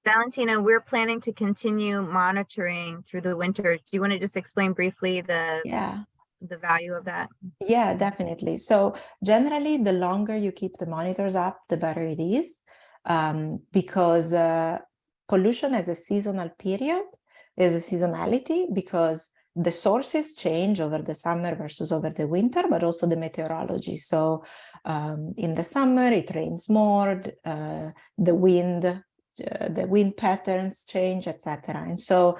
A: Valentina, we're planning to continue monitoring through the winter. Do you want to just explain briefly the value of that?
H: Yeah, definitely. So generally, the longer you keep the monitors up, the better it is, because pollution has a seasonal period, there's a seasonality, because the sources change over the summer versus over the winter, but also the meteorology. So in the summer, it rains more, the wind patterns change, etc. And so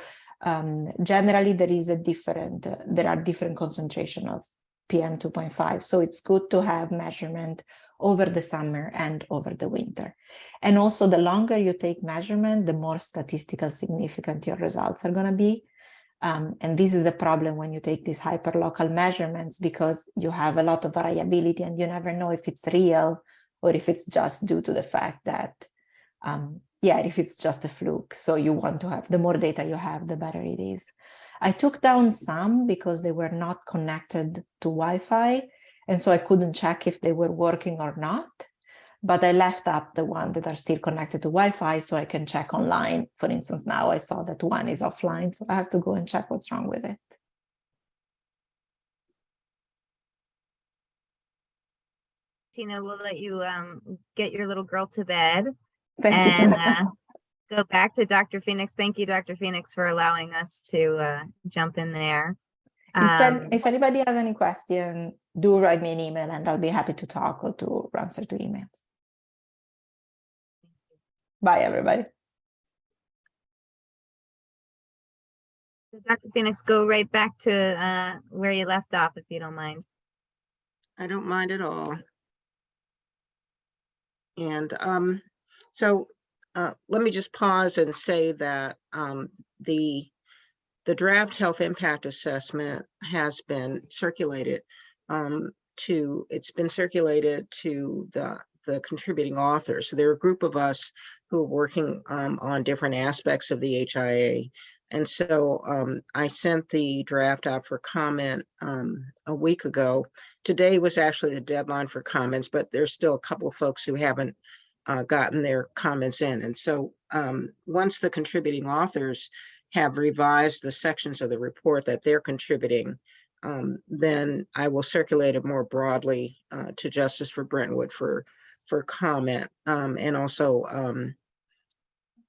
H: generally there are different concentration of PM 2.5. So it's good to have measurement over the summer and over the winter. And also the longer you take measurement, the more statistical significant your results are going to be. And this is a problem when you take these hyperlocal measurements, because you have a lot of variability and you never know if it's real or if it's just due to the fact that if it's just a fluke. So you want to have, the more data you have, the better it is. I took down some because they were not connected to Wi-Fi, and so I couldn't check if they were working or not. But I left up the ones that are still connected to Wi-Fi so I can check online. For instance, now I saw that one is offline, so I have to go and check what's wrong with it.
A: Tina, we'll let you get your little girl to bed.
H: Thank you so much.
A: Go back to Dr. Phoenix. Thank you, Dr. Phoenix, for allowing us to jump in there.
H: If anybody has any question, do write me an email and I'll be happy to talk or to answer to emails. Bye, everybody.
A: Dr. Phoenix, go right back to where you left off, if you don't mind.
G: I don't mind at all. And so let me just pause and say that the draft health impact assessment has been circulated it's been circulated to the contributing authors. So there are a group of us who are working on different aspects of the HIA. And so I sent the draft out for comment a week ago. Today was actually the deadline for comments, but there's still a couple of folks who haven't gotten their comments in. And so once the contributing authors have revised the sections of the report that they're contributing, then I will circulate it more broadly to Justice for Brentwood for comment. And also,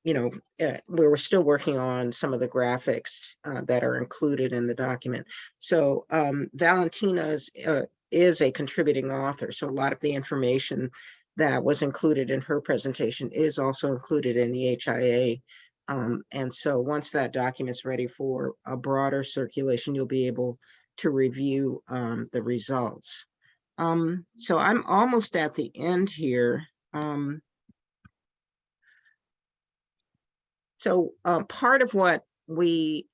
G: we're still working on some of the graphics that are included in the document. So Valentina is a contributing author. So a lot of the information that was included in her presentation is also included in the HIA. And so once that document's ready for a broader circulation, you'll be able to review the results. So I'm almost at the end here. So part of what we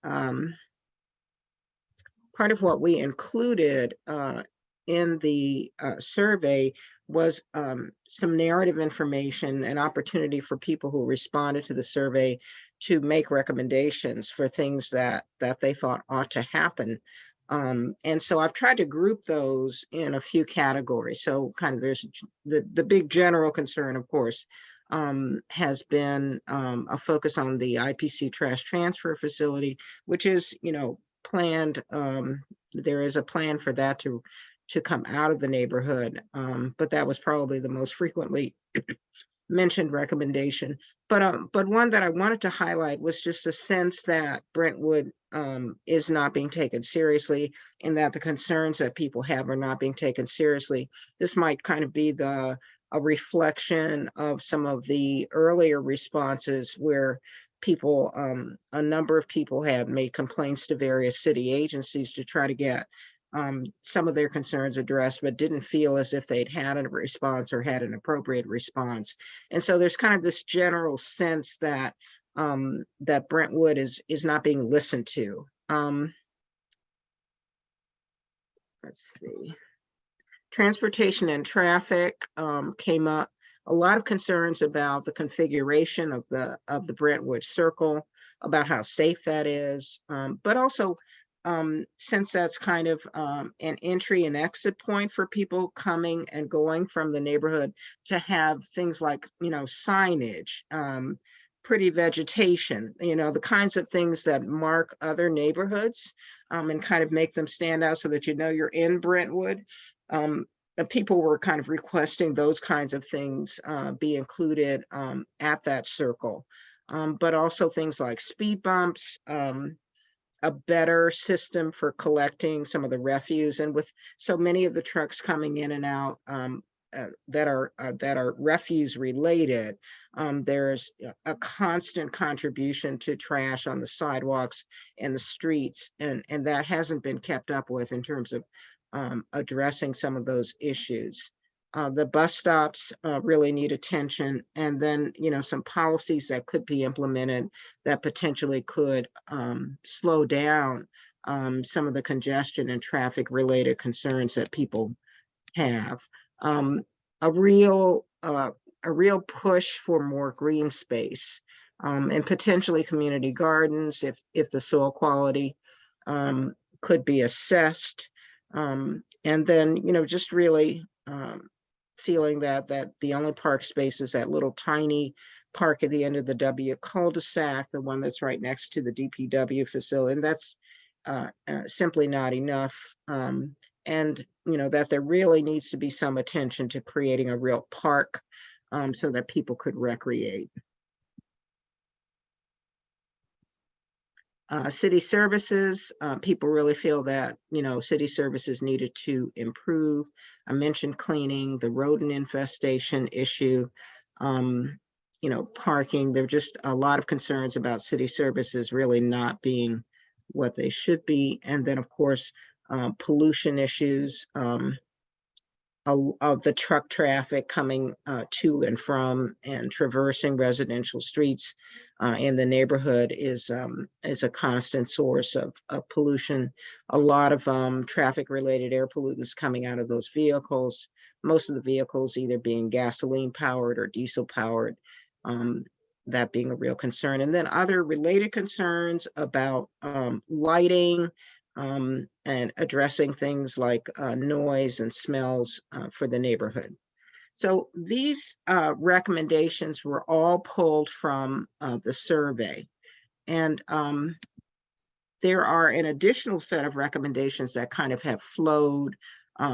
G: included in the survey was some narrative information, an opportunity for people who responded to the survey to make recommendations for things that they thought ought to happen. And so I've tried to group those in a few categories. So kind of there's the big general concern, of course, has been a focus on the IPC trash transfer facility, which is, planned. There is a plan for that to come out of the neighborhood, but that was probably the most frequently mentioned recommendation. But one that I wanted to highlight was just a sense that Brentwood is not being taken seriously, and that the concerns that people have are not being taken seriously. This might kind of be a reflection of some of the earlier responses where people, a number of people had made complaints to various city agencies to try to get some of their concerns addressed, but didn't feel as if they'd had a response or had an appropriate response. And so there's kind of this general sense that that Brentwood is not being listened to. Let's see. Transportation and traffic came up. A lot of concerns about the configuration of the Brentwood Circle, about how safe that is, but also since that's kind of an entry and exit point for people coming and going from the neighborhood, to have things like, signage, pretty vegetation, the kinds of things that mark other neighborhoods and kind of make them stand out so that you're in Brentwood. People were kind of requesting those kinds of things be included at that circle, but also things like speed bumps, a better system for collecting some of the refuse, and with so many of the trucks coming in and out that are refuse related, there's a constant contribution to trash on the sidewalks and the streets, and that hasn't been kept up with in terms of addressing some of those issues. The bus stops really need attention, and then some policies that could be implemented that potentially could slow down some of the congestion and traffic related concerns that people have. A real push for more green space and potentially community gardens if the soil quality could be assessed. And then, just really feeling that the only park space is that little tiny park at the end of the W cul-de-sac, the one that's right next to the DPW facility, and that's simply not enough. And that there really needs to be some attention to creating a real park so that people could recreate. City services, people really feel that, city services needed to improve. I mentioned cleaning, the rodent infestation issue, parking. There are just a lot of concerns about city services really not being what they should be. And then, of course, pollution issues, of the truck traffic coming to and from and traversing residential streets in the neighborhood is a constant source of pollution. A lot of traffic related air pollutants coming out of those vehicles, most of the vehicles either being gasoline powered or diesel powered, that being a real concern. And then other related concerns about lighting, and addressing things like noise and smells for the neighborhood. So these recommendations were all pulled from the survey. And there are an additional set of recommendations that kind of have flowed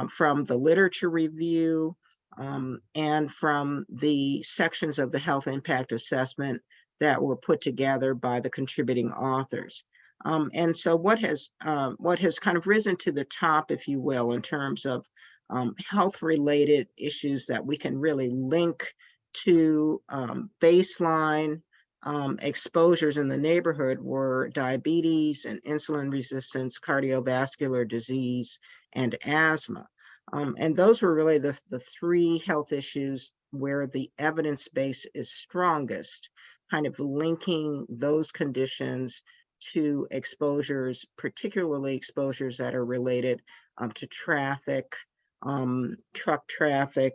G: from the literature review and from the sections of the health impact assessment that were put together by the contributing authors. And so what has kind of risen to the top, if you will, in terms of health related issues that we can really link to baseline exposures in the neighborhood were diabetes and insulin resistance, cardiovascular disease, and asthma. And those were really the three health issues where the evidence base is strongest, kind of linking those conditions to exposures, particularly exposures that are related to traffic, truck traffic,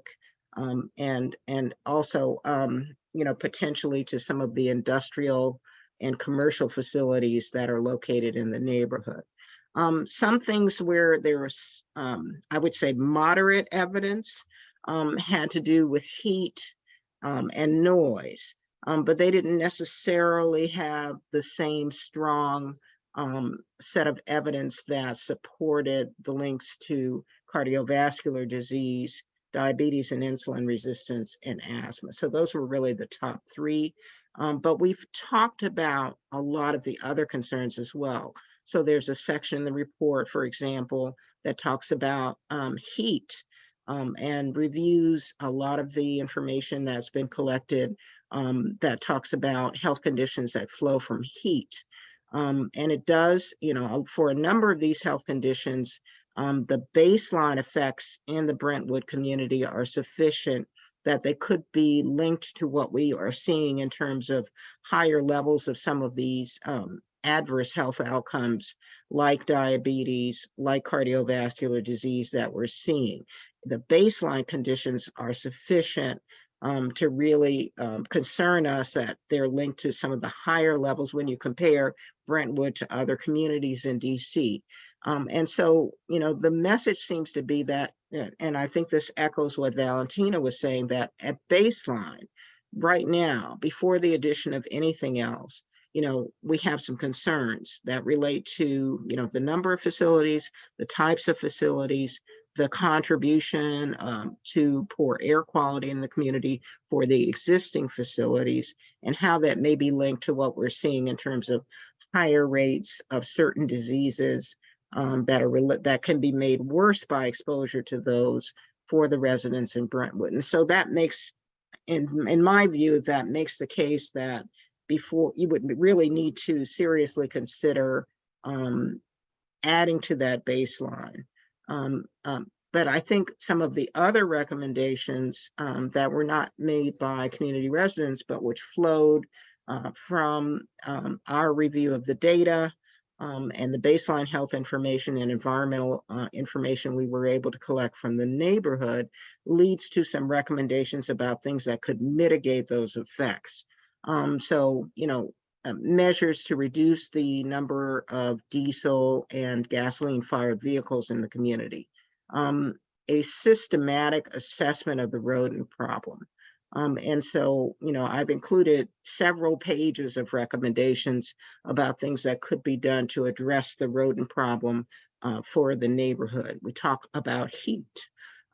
G: and also, potentially to some of the industrial and commercial facilities that are located in the neighborhood. Some things where there was, I would say, moderate evidence had to do with heat and noise, but they didn't necessarily have the same strong set of evidence that supported the links to cardiovascular disease, diabetes and insulin resistance, and asthma. So those were really the top three. But we've talked about a lot of the other concerns as well. So there's a section in the report, for example, that talks about heat and reviews a lot of the information that's been collected that talks about health conditions that flow from heat. And it does, for a number of these health conditions, the baseline effects in the Brentwood community are sufficient that they could be linked to what we are seeing in terms of higher levels of some of these adverse health outcomes like diabetes, like cardiovascular disease that we're seeing. The baseline conditions are sufficient to really concern us that they're linked to some of the higher levels when you compare Brentwood to other communities in DC. And so, the message seems to be that, and I think this echoes what Valentina was saying, that at baseline, right now, before the addition of anything else, we have some concerns that relate to, the number of facilities, the types of facilities, the contribution to poor air quality in the community for the existing facilities, and how that may be linked to what we're seeing in terms of higher rates of certain diseases that can be made worse by exposure to those for the residents in Brentwood. And so that makes, in my view, that makes the case that before you would really need to seriously consider adding to that baseline. But I think some of the other recommendations that were not made by community residents, but which flowed from our review of the data and the baseline health information and environmental information we were able to collect from the neighborhood, leads to some recommendations about things that could mitigate those effects. Measures to reduce the number of diesel and gasoline fired vehicles in the community, a systematic assessment of the rodent problem. And so, I've included several pages of recommendations about things that could be done to address the rodent problem for the neighborhood. We talk about heat.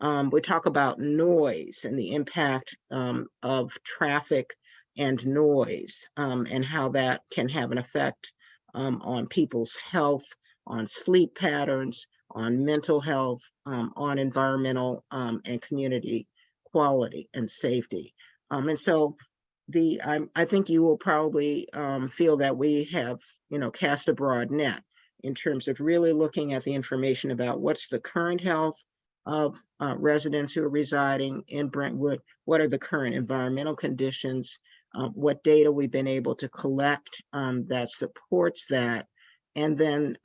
G: We talk about noise and the impact of traffic and noise, and how that can have an effect on people's health, on sleep patterns, on mental health, on environmental and community quality and safety. And so I think you will probably feel that we have, cast a broad net in terms of really looking at the information about what's the current health of residents who are residing in Brentwood, what are the current environmental conditions, what data we've been able to collect that supports that, and then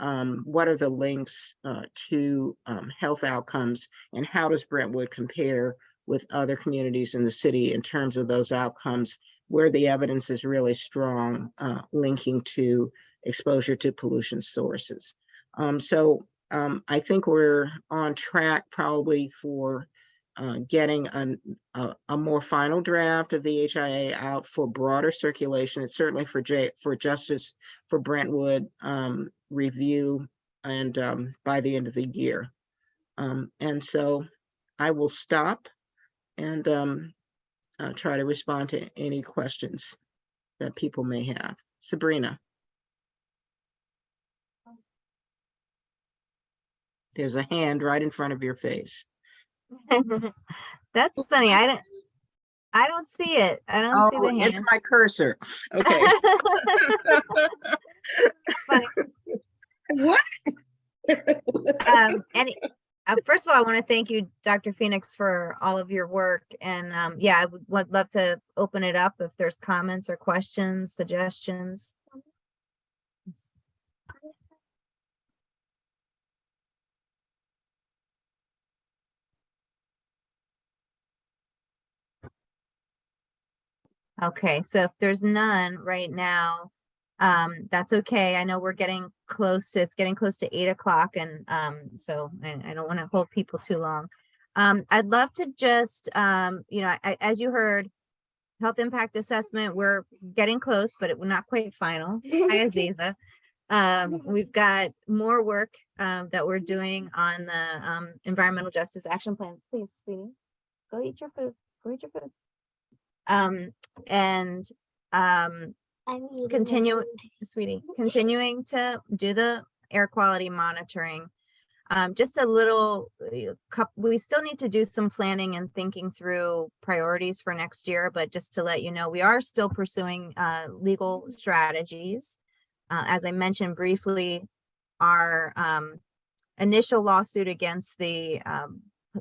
G: what are the links to health outcomes, and how does Brentwood compare with other communities in the city in terms of those outcomes where the evidence is really strong, linking to exposure to pollution sources. I think we're on track probably for getting a more final draft of the HIA out for broader circulation. It's certainly for Justice for Brentwood review, and by the end of the year. And so I will stop and try to respond to any questions that people may have. Sabrina. There's a hand right in front of your face.
A: That's funny. I don't see it. I don't see the hand.
G: It's my cursor. Okay.
A: Funny.
I: What?
A: First of all, I want to thank you, Dr. Phoenix, for all of your work. And I would love to open it up if there's comments or questions, suggestions. Okay, so if there's none right now, that's okay. I know we're getting close to, it's getting close to 8 o'clock, and so I don't want to hold people too long. I'd love to just, as you heard, health impact assessment, we're getting close, but we're not quite final. Hi, Aziza. We've got more work that we're doing on the environmental justice action plan. Please, sweetie, go eat your food. Go eat your food. And continuing to do the air quality monitoring. Just a little, we still need to do some planning and thinking through priorities for next year, but just to let you know, we are still pursuing legal strategies. As I mentioned briefly, our initial lawsuit against the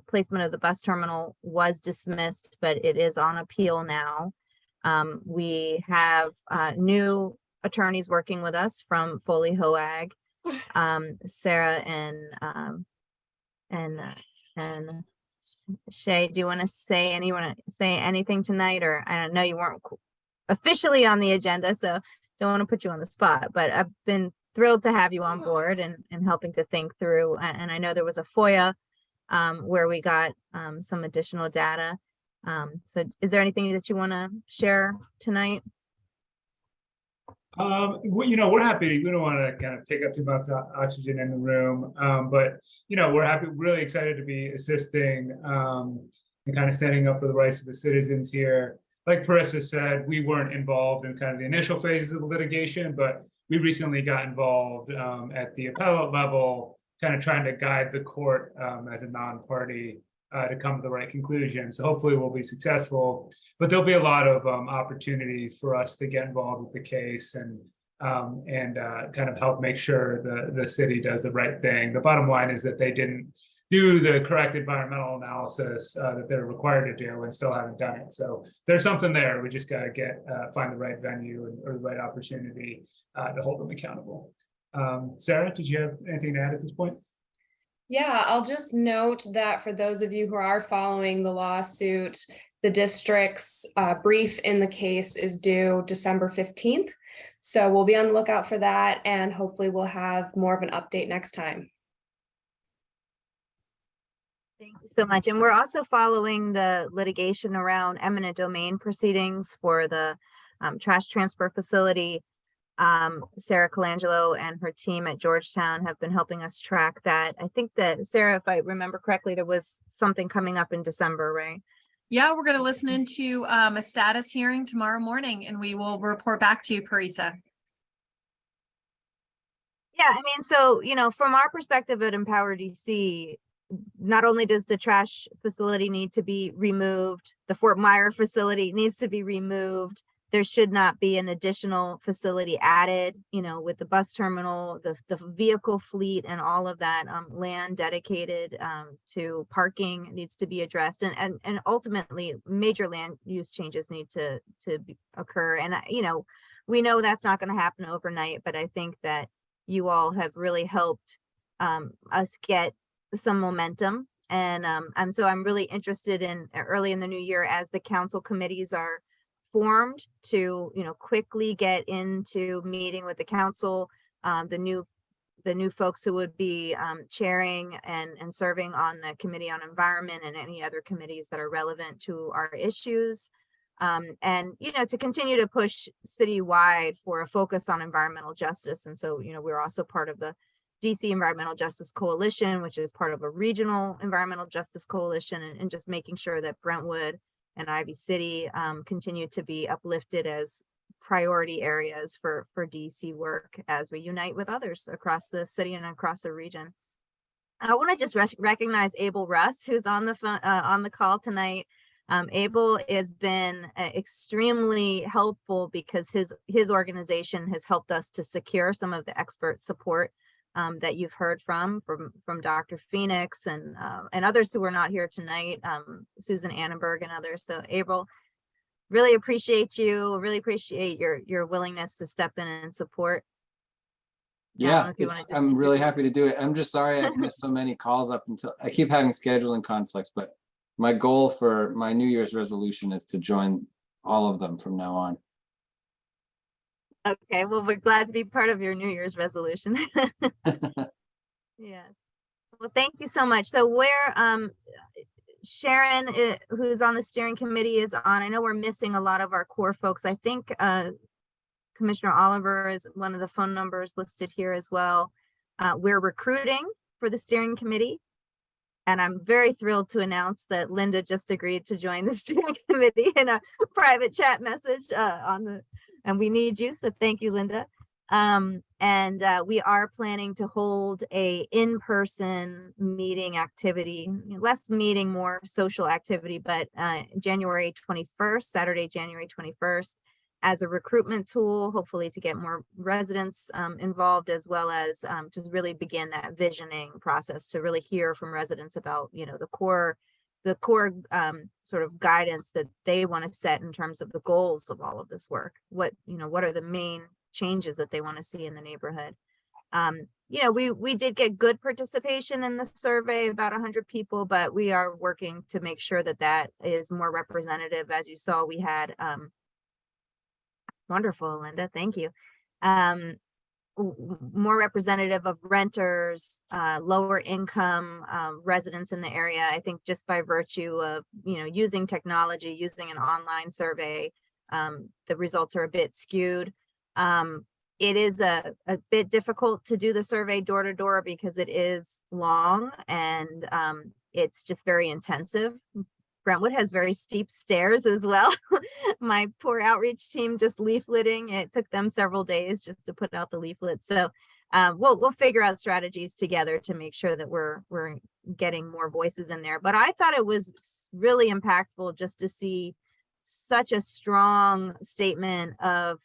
A: placement of the bus terminal was dismissed, but it is on appeal now. We have new attorneys working with us from Foley Hoag, Sarah and Shay. Do you want to say anything tonight? Or I don't know, you weren't officially on the agenda, so don't want to put you on the spot, but I've been thrilled to have you on board and helping to think through. And I know there was a FOIA where we got some additional data. So is there anything that you want to share tonight?
J: We're happy. We don't want to kind of take up too much oxygen in the room, but we're happy, really excited to be assisting and kind of standing up for the rights of the citizens here. Like Parissa said, we weren't involved in kind of the initial phases of the litigation, but we recently got involved at the appellate level, kind of trying to guide the court as a non-party to come to the right conclusion. So hopefully we'll be successful, but there'll be a lot of opportunities for us to get involved with the case and kind of help make sure the city does the right thing. The bottom line is that they didn't do the correct environmental analysis that they're required to do and still haven't done it. So there's something there. We just got to find the right venue or the right opportunity to hold them accountable. Sarah, did you have anything to add at this point?
K: Yeah, I'll just note that for those of you who are following the lawsuit, the district's brief in the case is due December 15th. So we'll be on the lookout for that, and hopefully we'll have more of an update next time.
A: Thank you so much. And we're also following the litigation around eminent domain proceedings for the trash transfer facility. Sarah Colangelo and her team at Georgetown have been helping us track that. I think that, Sarah, if I remember correctly, there was something coming up in December, right?
L: Yeah, we're going to listen into a status hearing tomorrow morning, and we will report back to you, Parissa.
A: Yeah, I mean, so, from our perspective at Empower DC, not only does the trash facility need to be removed, the Fort Myer facility needs to be removed. There should not be an additional facility added, with the bus terminal, the vehicle fleet and all of that land dedicated to parking needs to be addressed. And ultimately major land use changes need to occur. And, we know that's not going to happen overnight, but I think that you all have really helped us get some momentum. And so I'm really interested in early in the new year, as the council committees are formed, to quickly get into meeting with the council, the new folks who would be chairing and serving on the Committee on Environment and any other committees that are relevant to our issues, and to continue to push citywide for a focus on environmental justice. And so we're also part of the DC Environmental Justice Coalition, which is part of a regional environmental justice coalition, and just making sure that Brentwood and Ivy City continue to be uplifted as priority areas for DC work as we unite with others across the city and across the region. I want to just recognize Abel Russ, who's on the call tonight. Abel has been extremely helpful because his organization has helped us to secure some of the expert support that you've heard from Dr. Phoenix and others who are not here tonight, Susan Annenberg and others. So Abel, really appreciate you. Really appreciate your willingness to step in and support.
M: Yeah, I'm really happy to do it. I'm just sorry I've missed so many calls up until I keep having scheduling conflicts, but my goal for my New Year's resolution is to join all of them from now on.
A: Okay, well, we're glad to be part of your New Year's resolution. Yes. Well, thank you so much. So where Sharon, who's on the steering committee, is on, I know we're missing a lot of our core folks. I think Commissioner Oliver is one of the phone numbers listed here as well. We're recruiting for the steering committee. And I'm very thrilled to announce that Linda just agreed to join the steering committee in a private chat message and we need you. So thank you, Linda. We are planning to hold a in-person meeting activity, less meeting, more social activity, but January 21st, Saturday, January 21st, as a recruitment tool, hopefully to get more residents involved, as well as to really begin that visioning process, to really hear from residents about, the core sort of guidance that they want to set in terms of the goals of all of this work. What are the main changes that they want to see in the neighborhood? We did get good participation in the survey, about 100 people, but we are working to make sure that that is more representative. As you saw, we had wonderful, Linda, thank you. More representative of renters, lower income residents in the area. I think just by virtue of, using technology, using an online survey, the results are a bit skewed. It is a bit difficult to do the survey door to door because it is long and it's just very intensive. Brentwood has very steep stairs as well. My poor outreach team just leafleting. It took them several days just to put out the leaflets. So we'll figure out strategies together to make sure that we're getting more voices in there. But I thought it was really impactful just to see such a strong statement of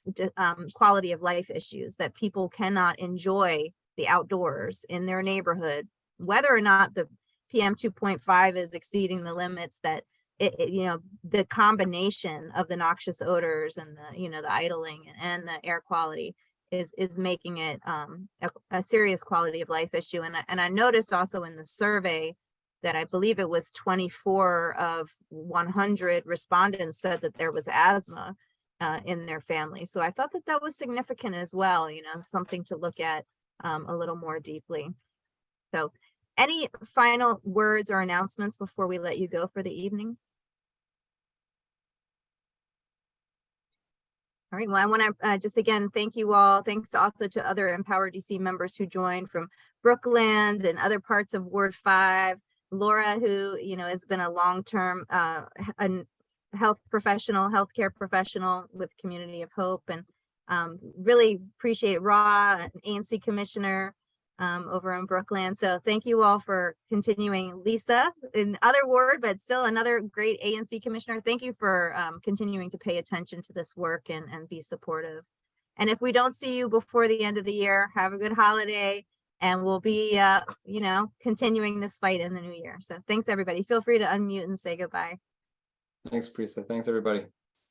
A: quality of life issues, that people cannot enjoy the outdoors in their neighborhood, whether or not the PM 2.5 is exceeding the limits, that the combination of the noxious odors and the idling and the air quality is making it a serious quality of life issue. And I noticed also in the survey that I believe it was 24 of 100 respondents said that there was asthma in their family. So I thought that was significant as well, something to look at a little more deeply. So any final words or announcements before we let you go for the evening? All right, well, I want to just again, thank you all. Thanks also to other Empower DC members who joined from Brookland and other parts of Ward 5. Laura, who, has been a long-term healthcare professional with Community of Hope, and really appreciate Ra, an ANC commissioner over in Brookland. So thank you all for continuing. Lisa, in other ward, but still another great ANC commissioner. Thank you for continuing to pay attention to this work and be supportive. And if we don't see you before the end of the year, have a good holiday, and we'll be, continuing this fight in the new year. So thanks, everybody. Feel free to unmute and say goodbye.
M: Thanks, Prisa. Thanks, everybody.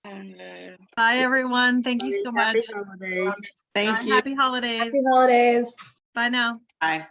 L: Bye, everyone. Thank you so much.
G: Happy holidays.
F: Thank you.
L: Happy holidays.
N: Happy holidays.
L: Bye now.
F: Bye.